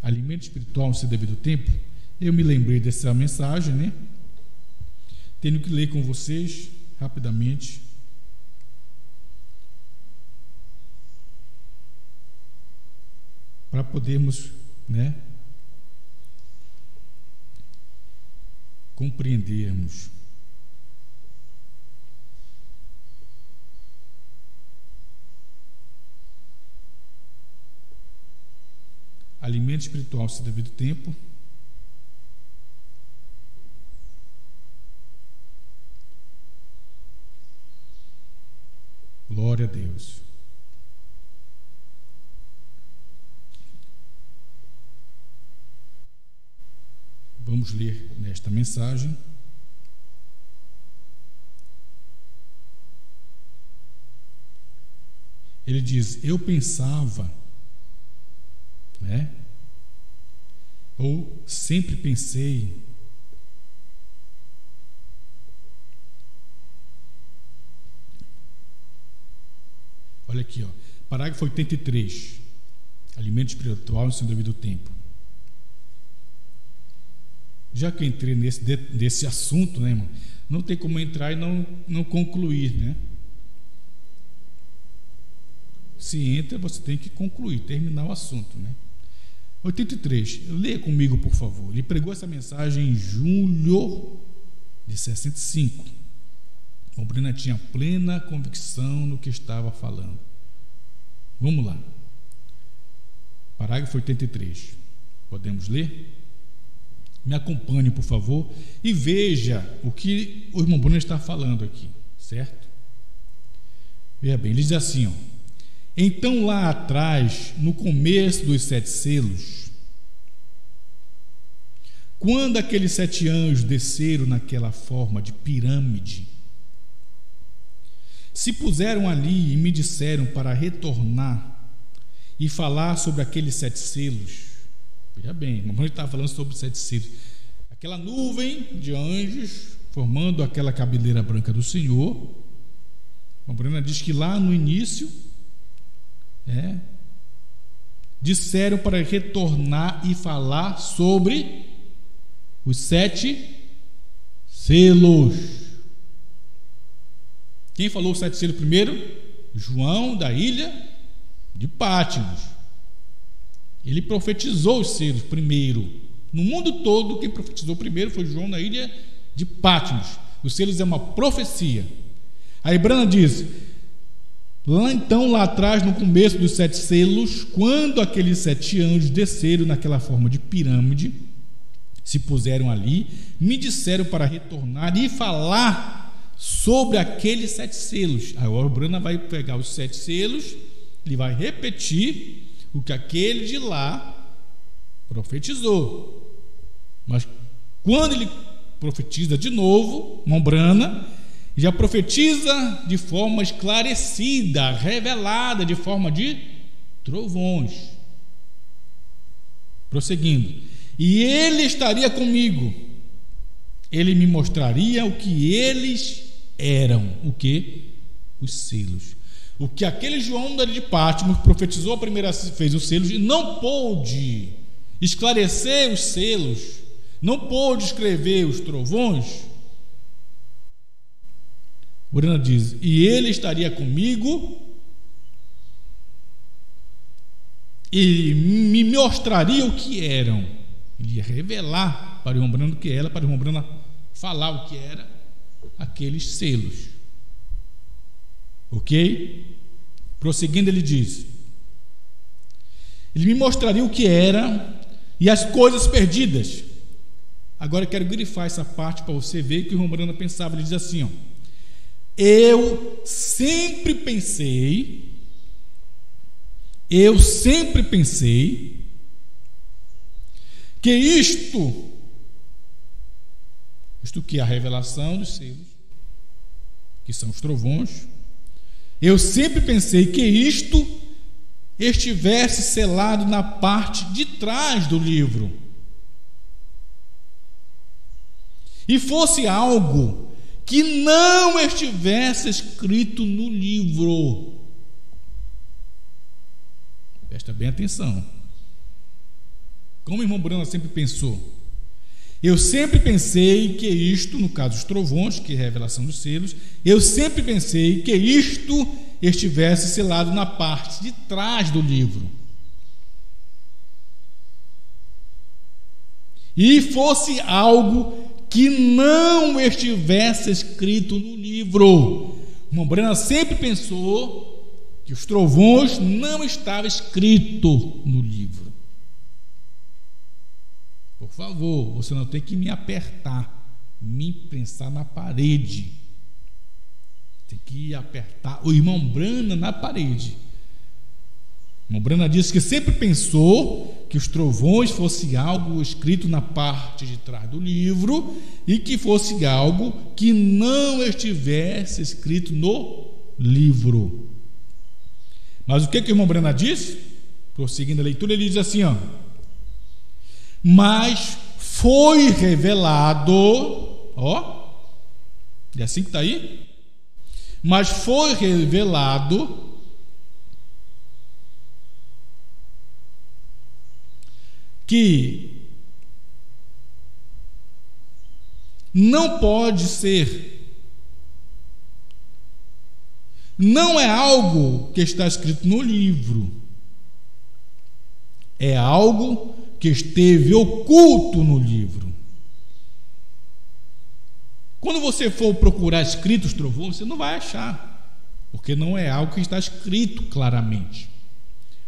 alimento espiritual em seu devido tempo. Eu me lembrei dessa mensagem, né? Tenho que ler com vocês rapidamente. Para podermos, né, compreendermos. Alimento espiritual se devido tempo. Glória a Deus. Vamos ler nesta mensagem. Ele diz: eu pensava, né? Ou sempre pensei. Olha aqui, ó, parágrafo 83. Alimento espiritual em seu devido tempo. Já que eu entrei nesse assunto, né, irmão? Não tem como entrar e não concluir, né? Se entra, você tem que concluir, terminar o assunto, né? 83, leia comigo, por favor. Ele pregou essa mensagem em julho de 65. O Brena tinha plena convicção no que estava falando. Vamos lá. Parágrafo 83. Podemos ler? Me acompanhe, por favor, e veja o que o irmão Bruno está falando aqui, certo? Veja bem, ele diz assim, ó: então lá atrás, no começo dos 7 selos, quando aqueles 7 anjos desceram naquela forma de pirâmide, se puseram ali e me disseram para retornar e falar sobre aqueles 7 selos. Veja bem, o irmão está falando sobre 7 selos. Aquela nuvem de anjos formando aquela cabeleira branca do Senhor. A Bruna diz que lá no início disseram para retornar e falar sobre os 7 selos. Quem falou os 7 selos primeiro? João, da ilha de Patmos. Ele profetizou os selos primeiro. No mundo todo, quem profetizou primeiro foi João, na ilha de Patmos. Os selos é uma profecia. Aí Brana diz: lá atrás, no começo dos 7 selos, quando aqueles 7 anjos desceram naquela forma de pirâmide, se puseram ali, me disseram para retornar e falar sobre aqueles 7 selos. Agora o Brana vai pegar os 7 selos, ele vai repetir o que aquele de lá profetizou. Mas quando ele profetiza de novo, irmão Brana já profetiza de forma esclarecida, revelada, de forma de trovões. Prosseguindo: e ele estaria comigo, ele me mostraria o que eles eram. O que? Os selos. O que aquele João de Patmos profetizou a primeira vez, os selos, e não pôde esclarecer os selos, não pôde escrever os trovões. Brana diz: e ele estaria comigo e me mostraria o que eram. Ele ia revelar para o irmão Brana o que era, para o irmão Brana falar o que era aqueles selos. Ok? Prosseguindo, ele diz: ele me mostraria o que era e as coisas perdidas. Agora eu quero grifar essa parte para você ver o que o irmão Brana pensava. Ele diz assim, ó: eu sempre pensei que isto isto que é a revelação dos selos, que são os trovões, eu sempre pensei que isto estivesse selado na parte de trás do livro e fosse algo que não estivesse escrito no livro. Presta bem atenção. Como o irmão Brana sempre pensou, eu sempre pensei que isto, no caso dos trovões, que é a revelação dos selos, eu sempre pensei que isto estivesse selado na parte de trás do livro e fosse algo que não estivesse escrito no livro. O irmão Brana sempre pensou que os trovões não estavam escrito no livro. Por favor, você não tem que me apertar, me prensar na parede. Tem que apertar o irmão Brana na parede. O irmão Brana disse que sempre pensou que os trovões fosse algo escrito na parte de trás do livro e que fosse algo que não estivesse escrito no livro. Mas o que o irmão Brana disse? Prosseguindo a leitura, ele diz assim, ó: mas foi revelado, ó, é assim que está aí? Mas foi revelado que não pode ser, não é algo que está escrito no livro, é algo que esteve oculto no livro. Quando você for procurar escritos trovões, você não vai achar, porque não é algo que está escrito claramente,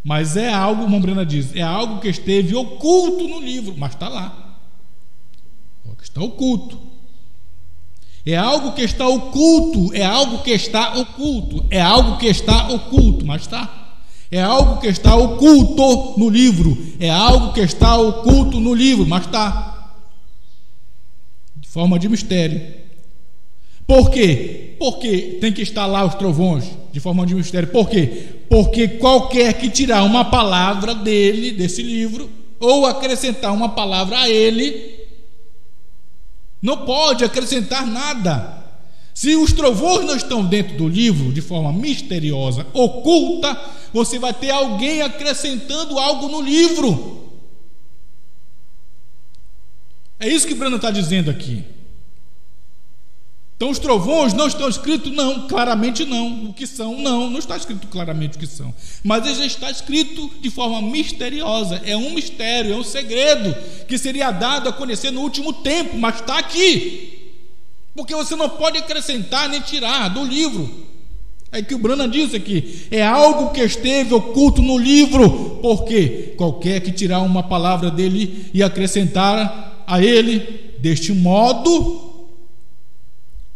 mas é algo, o irmão Brana diz, é algo que esteve oculto no livro, mas está lá, está oculto. É algo que está oculto, é algo que está oculto, é algo que está oculto, mas está. É algo que está oculto no livro, é algo que está oculto no livro, mas está de forma de mistério. Por quê? Porque tem que estar lá os trovões de forma de mistério. Por quê? Porque qualquer que tirar uma palavra dele, desse livro, ou acrescentar uma palavra a ele, não pode acrescentar nada. Se os trovões não estão dentro do livro de forma misteriosa, oculta, você vai ter alguém acrescentando algo no livro. É isso que Brana está dizendo aqui. Então os trovões não estão escritos? Não, claramente não. O que são? Não está escrito claramente o que são. Mas ele já está escrito de forma misteriosa. É um mistério, é um segredo que seria dado a conhecer no último tempo, mas está aqui. Porque você não pode acrescentar nem tirar do livro. É que o Brana diz aqui, é algo que esteve oculto no livro, porque qualquer que tirar uma palavra dele e acrescentar a ele, deste modo,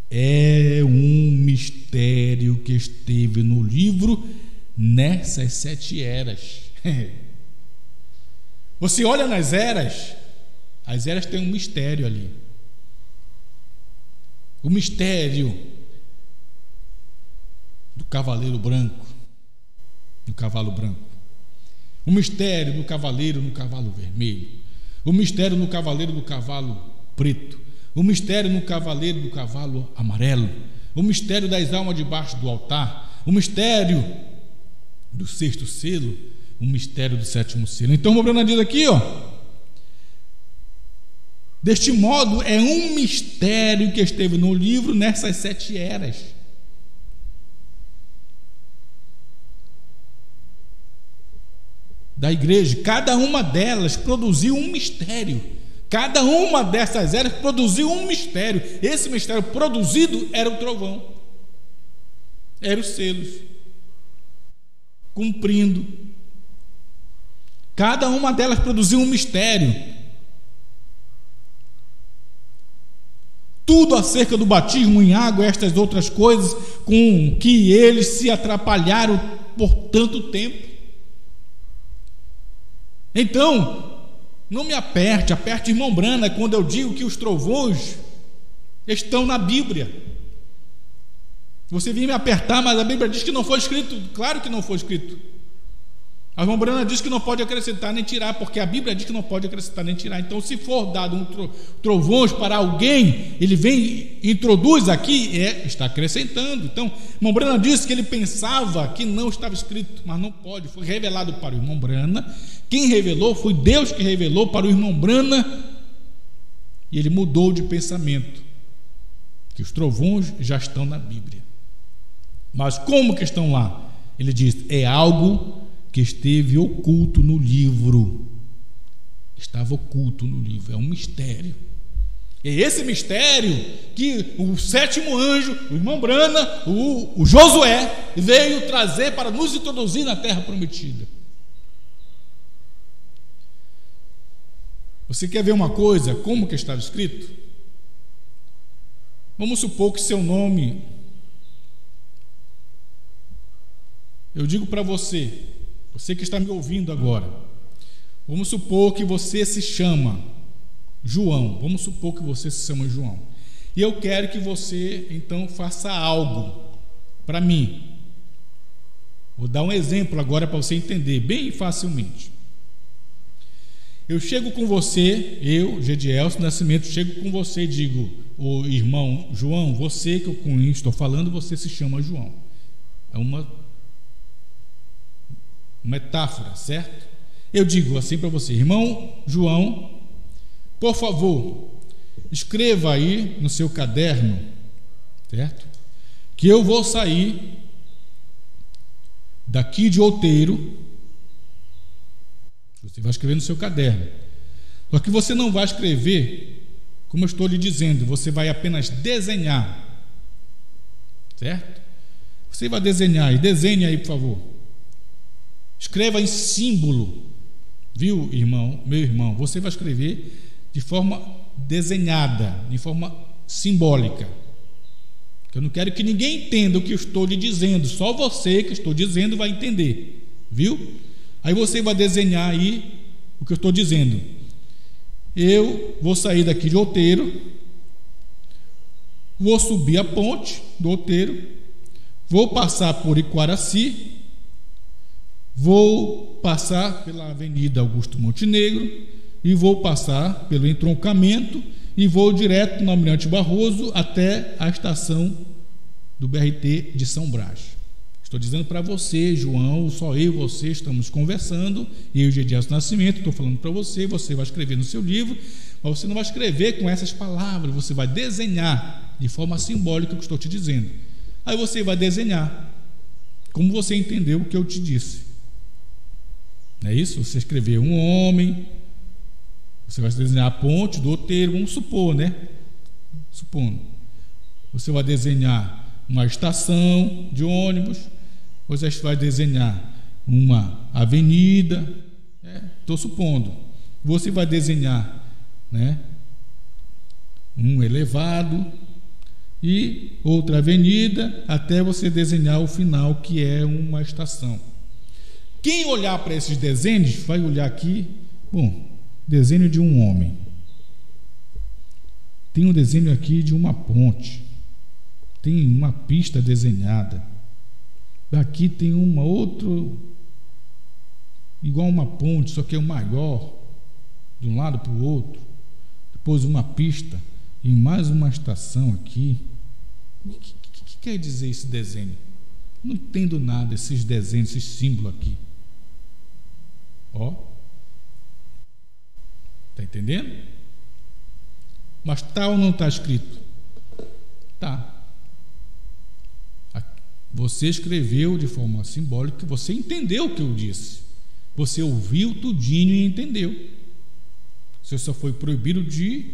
é um mistério que esteve no livro nessas 7 eras. Você olha nas eras, as eras têm um mistério ali. O mistério do cavaleiro branco, do cavalo branco. O mistério do cavaleiro no cavalo vermelho. O mistério no cavaleiro do cavalo preto. O mistério no cavaleiro do cavalo amarelo. O mistério das almas debaixo do altar. O mistério do 6º selo. O mistério do 7º selo. Então o Brana diz aqui, ó: deste modo, é um mistério que esteve no livro nessas 7 eras. Da igreja, cada uma delas produziu um mistério. Cada uma dessas eras produziu um mistério. Esse mistério produzido era o trovão, era os selos, cumprindo. Cada uma delas produziu um mistério. Tudo acerca do batismo em água, estas outras coisas com que eles se atrapalharam por tanto tempo. Então, não me aperte, irmão Brana, quando eu digo que os trovões estão na Bíblia. Você vinha me apertar, mas a Bíblia diz que não foi escrito. Claro que não foi escrito. A irmã Brana diz que não pode acrescentar nem tirar, porque a Bíblia diz que não pode acrescentar nem tirar. Então, se for dado trovões para alguém, ele vem e introduz aqui, está acrescentando. Então, a irmã Brana disse que ele pensava que não estava escrito, mas não pode, foi revelado para o irmão Brana. Quem revelou foi Deus que revelou para o irmão Brana, e ele mudou de pensamento, que os trovões já estão na Bíblia. Mas como que estão lá? Ele diz, é algo que esteve oculto no livro. Estava oculto no livro, é um mistério. É esse mistério que o sétimo anjo, o irmão Brana, o Josué, veio trazer para nos introduzir na terra prometida. Você quer ver uma coisa, como que estava escrito? Vamos supor que seu nome, eu digo para você que está me ouvindo agora, vamos supor que você se chama João, vamos supor que você se chama João, e eu quero que você então faça algo para mim. Vou dar um exemplo agora para você entender bem facilmente. Eu chego com você, eu, Gedielson Nascimento, chego com você e digo, o irmão João, você que eu com isso estou falando, você se chama João. É uma metáfora, certo? Eu digo assim para você, irmão João, por favor, escreva aí no seu caderno, certo? Que eu vou sair daqui de Outeiro. Você vai escrever no seu caderno. Só que você não vai escrever como eu estou lhe dizendo, você vai apenas desenhar, certo? Você vai desenhar, e desenhe aí, por favor. Escreva em símbolo, viu, irmão, meu irmão? Você vai escrever de forma desenhada, de forma simbólica. Eu não quero que ninguém entenda o que eu estou lhe dizendo, só você que estou dizendo vai entender, viu? Aí você vai desenhar aí o que eu estou dizendo. Eu vou sair daqui de Outeiro, vou subir a ponte do Outeiro, vou passar por Iquaraci, vou passar pela Avenida Augusto Montenegro e vou passar pelo entroncamento e vou direto no Almirante Barroso até a estação do BRT de São Brás. Estou dizendo para você, João, só eu e você estamos conversando, eu e Gedielson Nascimento, estou falando para você, você vai escrever no seu livro, mas você não vai escrever com essas palavras, você vai desenhar de forma simbólica o que estou te dizendo. Aí você vai desenhar, como você entendeu o que eu te disse. Não é isso? Você escreveu um homem, você vai desenhar a ponte do Outeiro, vamos supor, né? Supondo. Você vai desenhar uma estação de ônibus, você vai desenhar uma avenida, estou supondo. Você vai desenhar, né, um elevado e outra avenida, até você desenhar o final, que é uma estação. Quem olhar para esses desenhos vai olhar aqui, bom, desenho de um homem. Tem um desenho aqui de uma ponte. Tem uma pista desenhada. Daqui tem uma outra, igual uma ponte, só que é o maior, de um lado para o outro. Depois uma pista e mais uma estação aqui. O que quer dizer esse desenho? Não entendo nada, esses desenhos, esses símbolos aqui. Ó. Está entendendo? Mas está ou não está escrito? Está. Você escreveu de forma simbólica, você entendeu o que eu disse. Você ouviu tudinho e entendeu. Você só foi proibido de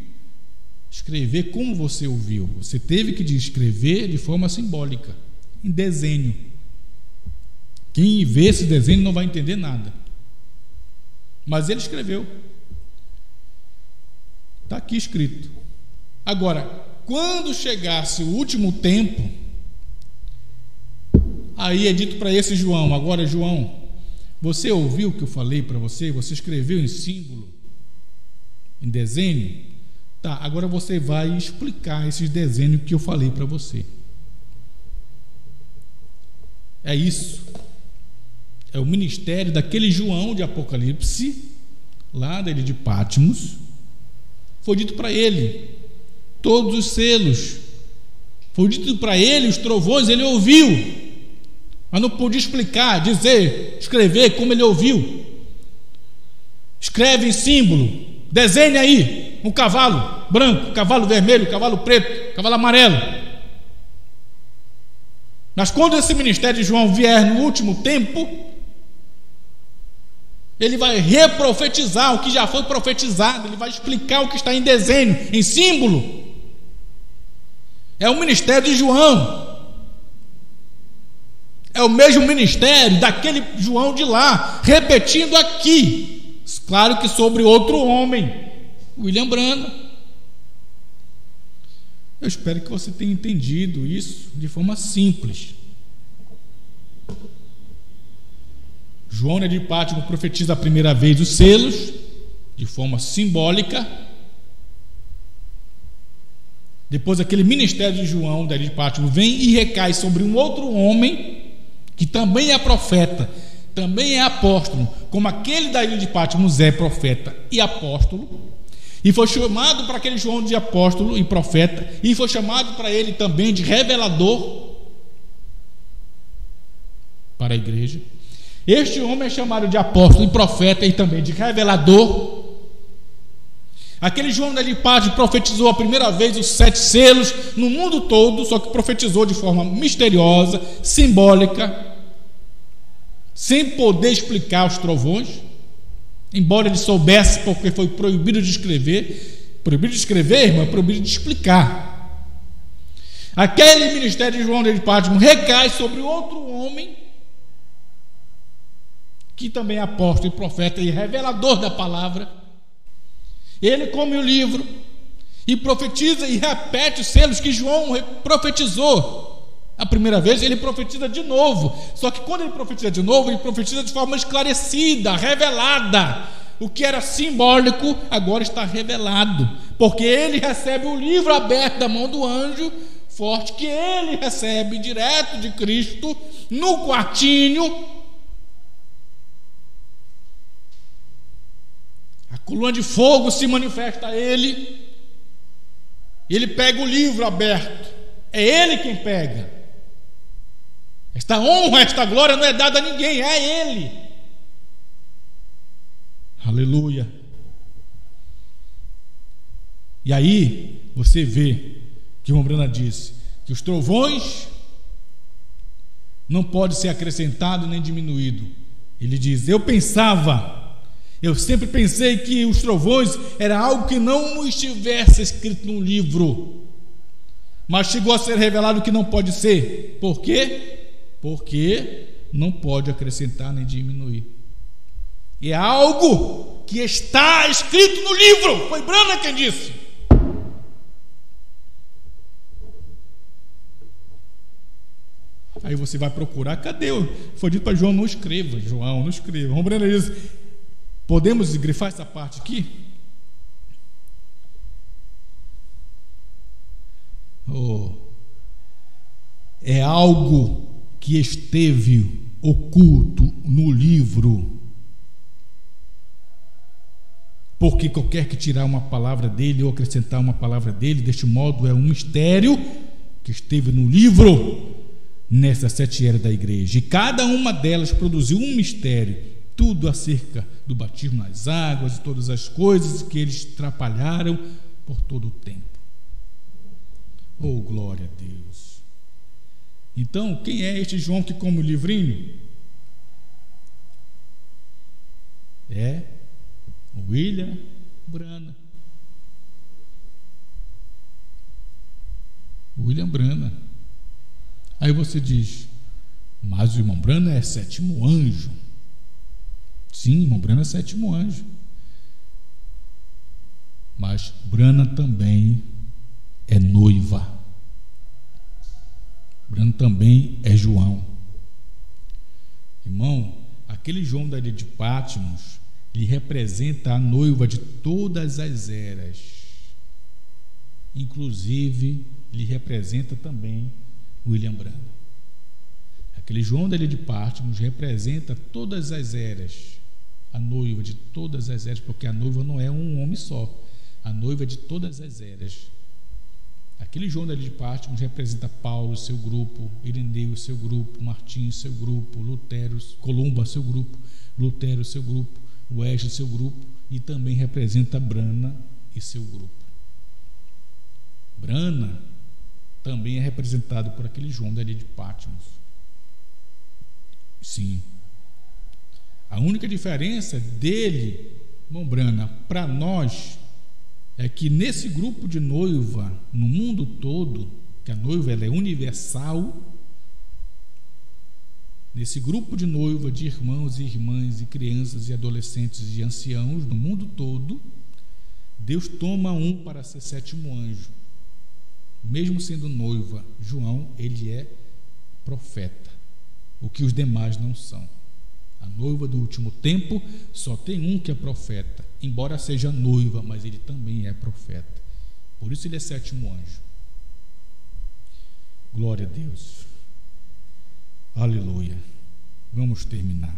escrever como você ouviu. Você teve que escrever de forma simbólica, em desenho. Quem vê esse desenho não vai entender nada. Mas ele escreveu. Está aqui escrito. Agora, quando chegasse o último tempo, aí é dito para esse João, agora João, você ouviu o que eu falei para você? Você escreveu em símbolo, em desenho? Tá, agora você vai explicar esses desenhos que eu falei para você. É isso. É o ministério daquele João de Apocalipse, lá da ilha de Patmos. Foi dito para ele todos os selos. Foi dito para ele os trovões, ele ouviu, mas não podia explicar, dizer, escrever como ele ouviu. Escreve em símbolo, desenhe aí um cavalo branco, cavalo vermelho, cavalo preto, cavalo amarelo. Mas quando esse ministério de João vier no último tempo, ele vai reprofetizar o que já foi profetizado, ele vai explicar o que está em desenho, em símbolo. É o ministério de João. É o mesmo ministério daquele João de lá, repetindo aqui. Claro que sobre outro homem, William Branham. Eu espero que você tenha entendido isso de forma simples. João de Patmos profetiza a primeira vez os selos, de forma simbólica. Depois aquele ministério de João de Patmos vem e recai sobre um outro homem, que também é profeta, também é apóstolo, como aquele da ilha de Patmos é profeta e apóstolo, e foi chamado para aquele João de apóstolo e profeta, e foi chamado para ele também de revelador para a igreja. Este homem é chamado de apóstolo e profeta e também de revelador. Aquele João de Patmos profetizou a primeira vez os 7 selos no mundo todo, só que profetizou de forma misteriosa, simbólica, sem poder explicar os trovões, embora ele soubesse, porque foi proibido de escrever. Proibido de escrever, irmão, é proibido de explicar. Aquele ministério de João de Patmos recai sobre outro homem, que também é apóstolo e profeta e revelador da palavra. Ele come o livro e profetiza e repete os selos que João profetizou a primeira vez. Ele profetiza de novo, só que quando ele profetiza de novo, ele profetiza de forma esclarecida, revelada. O que era simbólico agora está revelado, porque ele recebe o livro aberto da mão do anjo forte, que ele recebe direto de Cristo no quartinho. A coluna de fogo se manifesta a ele, e ele pega o livro aberto. É ele quem pega. Esta honra, esta glória não é dada a ninguém, é ele. Aleluia. E aí você vê que o Branham disse que os trovões não podem ser acrescentados nem diminuídos. Ele diz: eu sempre pensei que os trovões era algo que não estivesse escrito num livro, mas chegou a ser revelado que não pode ser. Por quê? Porque não pode acrescentar nem diminuir. É algo que está escrito no livro. Foi Branham quem disse. Aí você vai procurar, cadê? Foi dito para João: não escreva, João, não escreva. O Branham diz: podemos grifar essa parte aqui? É algo que esteve oculto no livro, porque qualquer que tirar uma palavra dele ou acrescentar uma palavra dele, deste modo é um mistério que esteve no livro nessas 7 eras da igreja, e cada uma delas produziu um mistério, tudo acerca do batismo nas águas e todas as coisas que eles atrapalharam por todo o tempo. Oh, glória a Deus! Então, quem é este João que come o livrinho? É William Branham. William Branham. Aí você diz: mas o irmão Branham é 7º anjo. Sim, irmão Branham é 7º anjo. Mas Branham também é noiva. Branham também é João. Irmão, aquele João da ilha de Patmos, ele representa a noiva de todas as eras. Inclusive, ele representa também William Branham. Aquele João da ilha de Patmos representa todas as eras, a noiva de todas as eras, porque a noiva não é um homem só, a noiva é de todas as eras. Aquele João da ilha de Patmos representa Paulo e seu grupo, Irineu e seu grupo, Martim e seu grupo, Lutero, Columba seu grupo, Lutero e seu grupo, Wesley e seu grupo, e também representa Branham e seu grupo. Branham também é representado por aquele João da ilha de Patmos. Sim. A única diferença dele, irmão Branham, para nós, é que nesse grupo de noiva, no mundo todo, que a noiva ela é universal, nesse grupo de noiva de irmãos e irmãs, e crianças e adolescentes e anciãos, no mundo todo, Deus toma um para ser sétimo anjo. Mesmo sendo noiva, João, ele é profeta, o que os demais não são. A noiva do último tempo só tem um que é profeta, embora seja noiva, mas ele também é profeta. Por isso ele é sétimo anjo. Glória a Deus. Aleluia. Vamos terminar.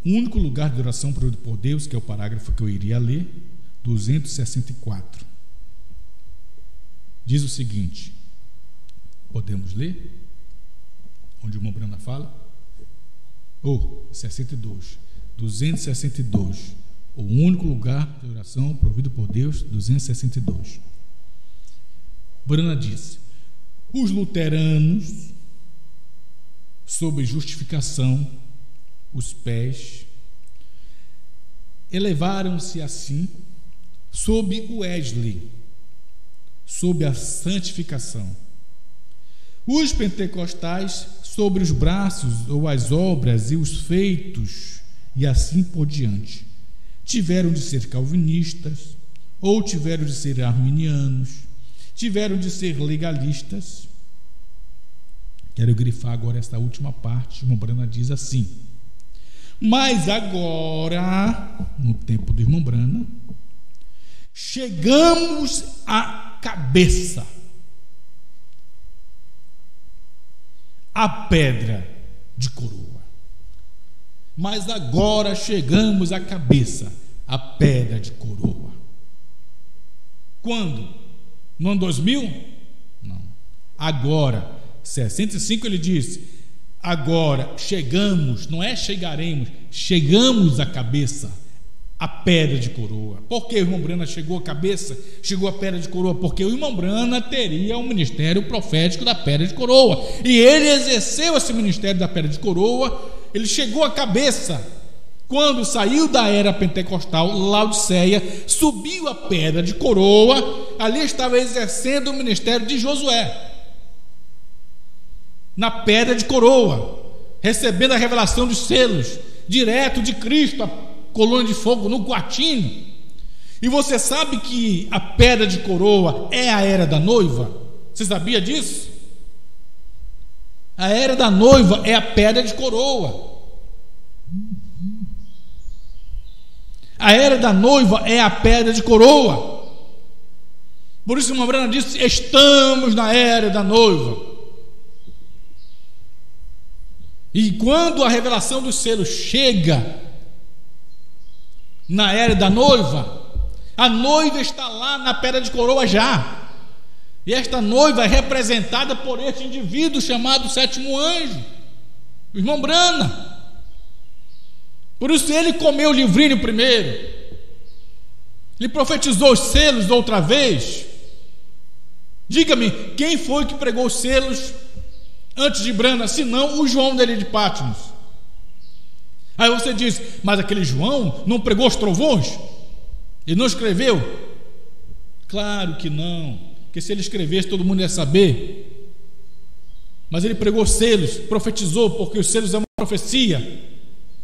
O único lugar de oração proibido por Deus, que é o parágrafo que eu iria ler, 264. Diz o seguinte: podemos ler? Onde o irmão Branham fala? 62. 262. O único lugar de oração provido por Deus, 262. Branham diz: os luteranos, sob justificação, os pés, elevaram-se assim sob o Wesley, sob a santificação. Os pentecostais sobre os braços ou as obras e os feitos, e assim por diante. Tiveram de ser calvinistas, ou tiveram de ser arminianos, tiveram de ser legalistas. Quero grifar agora esta última parte. O irmão Branham diz assim: mas agora, no tempo do irmão Branham, chegamos à cabeça, a pedra de coroa. Mas agora chegamos à cabeça, a pedra de coroa. Quando? No ano 2000? Não. Agora, 65 ele diz: agora chegamos, não é chegaremos, chegamos à cabeça, a pedra de coroa. Por que o irmão Branham chegou à cabeça, chegou à pedra de coroa? Porque o irmão Branham teria um ministério profético da pedra de coroa, e ele exerceu esse ministério da pedra de coroa. Ele chegou à cabeça quando saiu da era pentecostal, Laodiceia, subiu a pedra de coroa. Ali estava exercendo o ministério de Josué, na pedra de coroa, recebendo a revelação dos selos direto de Cristo, a coluna de fogo no quartinho. E você sabe que a pedra de coroa é a era da noiva? Você sabia disso? A era da noiva é a pedra de coroa. A era da noiva é a pedra de coroa. Por isso o irmão Branham disse: estamos na era da noiva. E quando a revelação dos selos chega na era da noiva, a noiva está lá na pedra de coroa já. E esta noiva é representada por este indivíduo chamado sétimo anjo, o irmão Branham. Por isso ele comeu o livrinho primeiro, ele profetizou os selos outra vez. Diga-me, quem foi que pregou os selos antes de Branham, senão o João da ilha de Patmos? Aí você diz: mas aquele João não pregou os trovões? Ele não escreveu? Claro que não, porque se ele escrevesse todo mundo ia saber. Mas ele pregou selos, profetizou, porque os selos é uma profecia.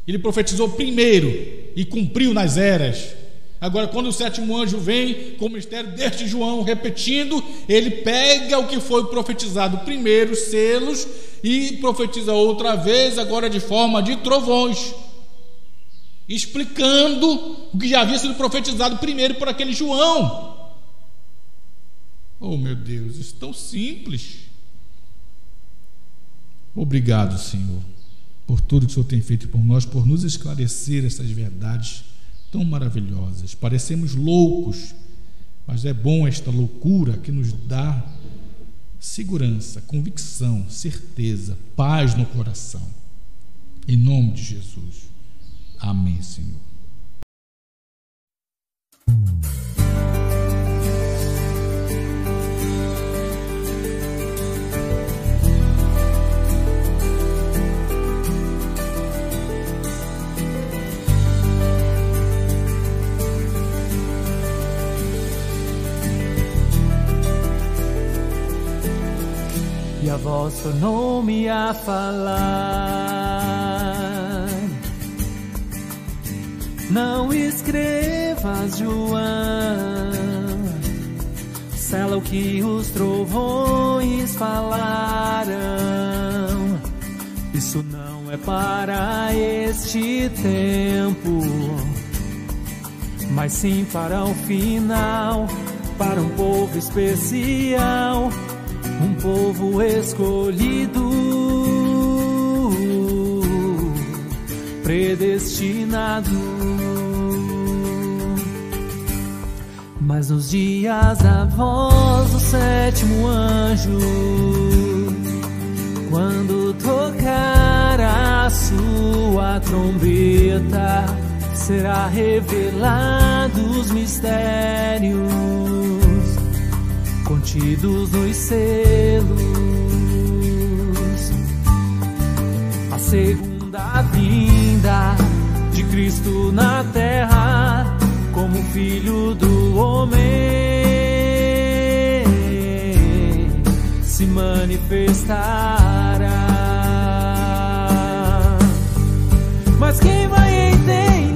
Ele profetizou primeiro e cumpriu nas eras. Agora, quando o sétimo anjo vem com o ministério deste João, repetindo, ele pega o que foi profetizado primeiro, selos, e profetiza outra vez, agora de forma de trovões. explicando o que já havia sido profetizado primeiro por aquele João. Oh, meu Deus, isso é tão simples. Obrigado, Senhor, por tudo que o Senhor tem feito por nós, por nos esclarecer essas verdades tão maravilhosas. Parecemos loucos, mas é bom esta loucura que nos dá segurança, convicção, certeza, paz no coração. Em nome de Jesus. Amém, Senhor. E a voz tornou-me a falar: não escrevas, João, sela o que os trovões falaram. Isso não é para este tempo, mas sim para o final, para um povo especial, um povo escolhido, predestinado. Mas nos dias da voz do sétimo anjo, quando tocar a sua trombeta, será revelados os mistérios contidos nos selos. A segunda vinda de Cristo na terra, como Filho do homem, se manifestará. Mas quem vai entender?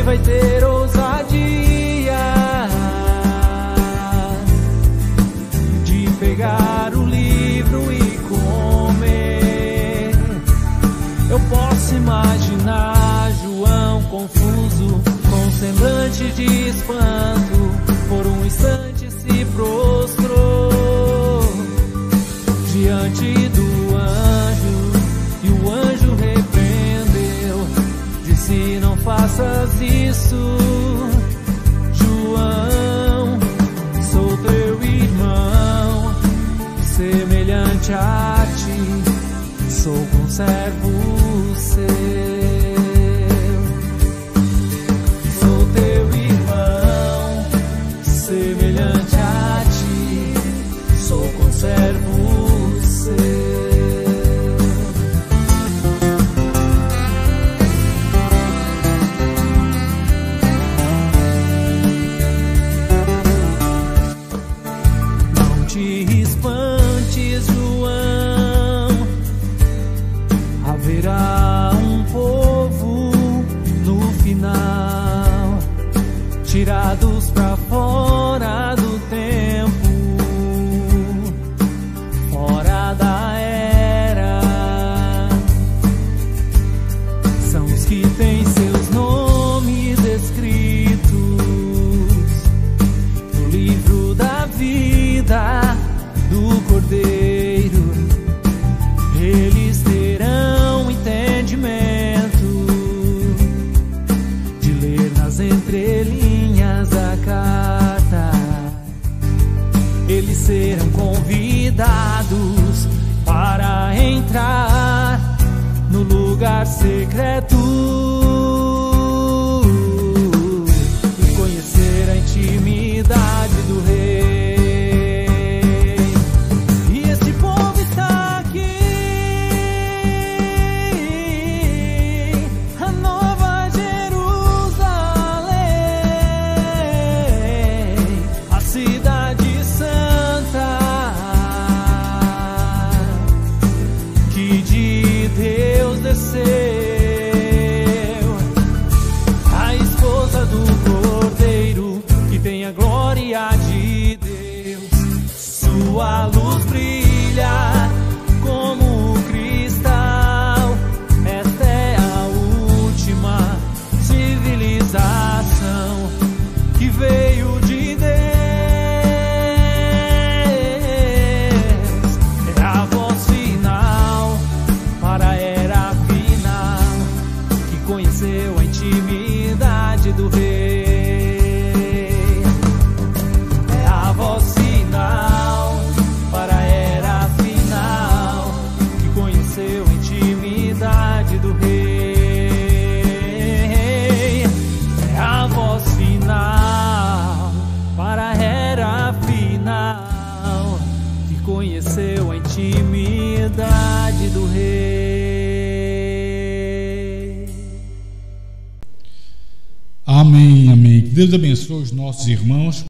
Vai ter ousadia de pegar o livro e comer. Eu posso imaginar João confuso, com semblante de espanto, por um instante se prostrou diante do anjo, e o anjo repreendeu, disse: não faças isso, João, sou teu irmão, semelhante a ti, sou conservo seu. Sou teu irmão, semelhante a ti, sou conservo seu. Haverá um povo no final, tirados pra fora do tempo, fora da era. São os que têm seus nomes escritos no livro da vida do Cordeiro. Eles terão entendimento de ler nas entrelinhas da carta. Eles serão convidados para entrar no lugar secreto e conhecer a intimidade do Rei. A esposa do Cordeiro, que tem a glória de Deus. sua luz brilha como cristal. Esta é a última civilização que veio de Deus. É a voz final para a era final, que conheceu a intimidade do Rei. É a voz final para a era final, que conheceu a intimidade do Rei. É a voz final para a era final, que conheceu a intimidade do Rei. Amém, amém. Que Deus abençoe os nossos irmãos.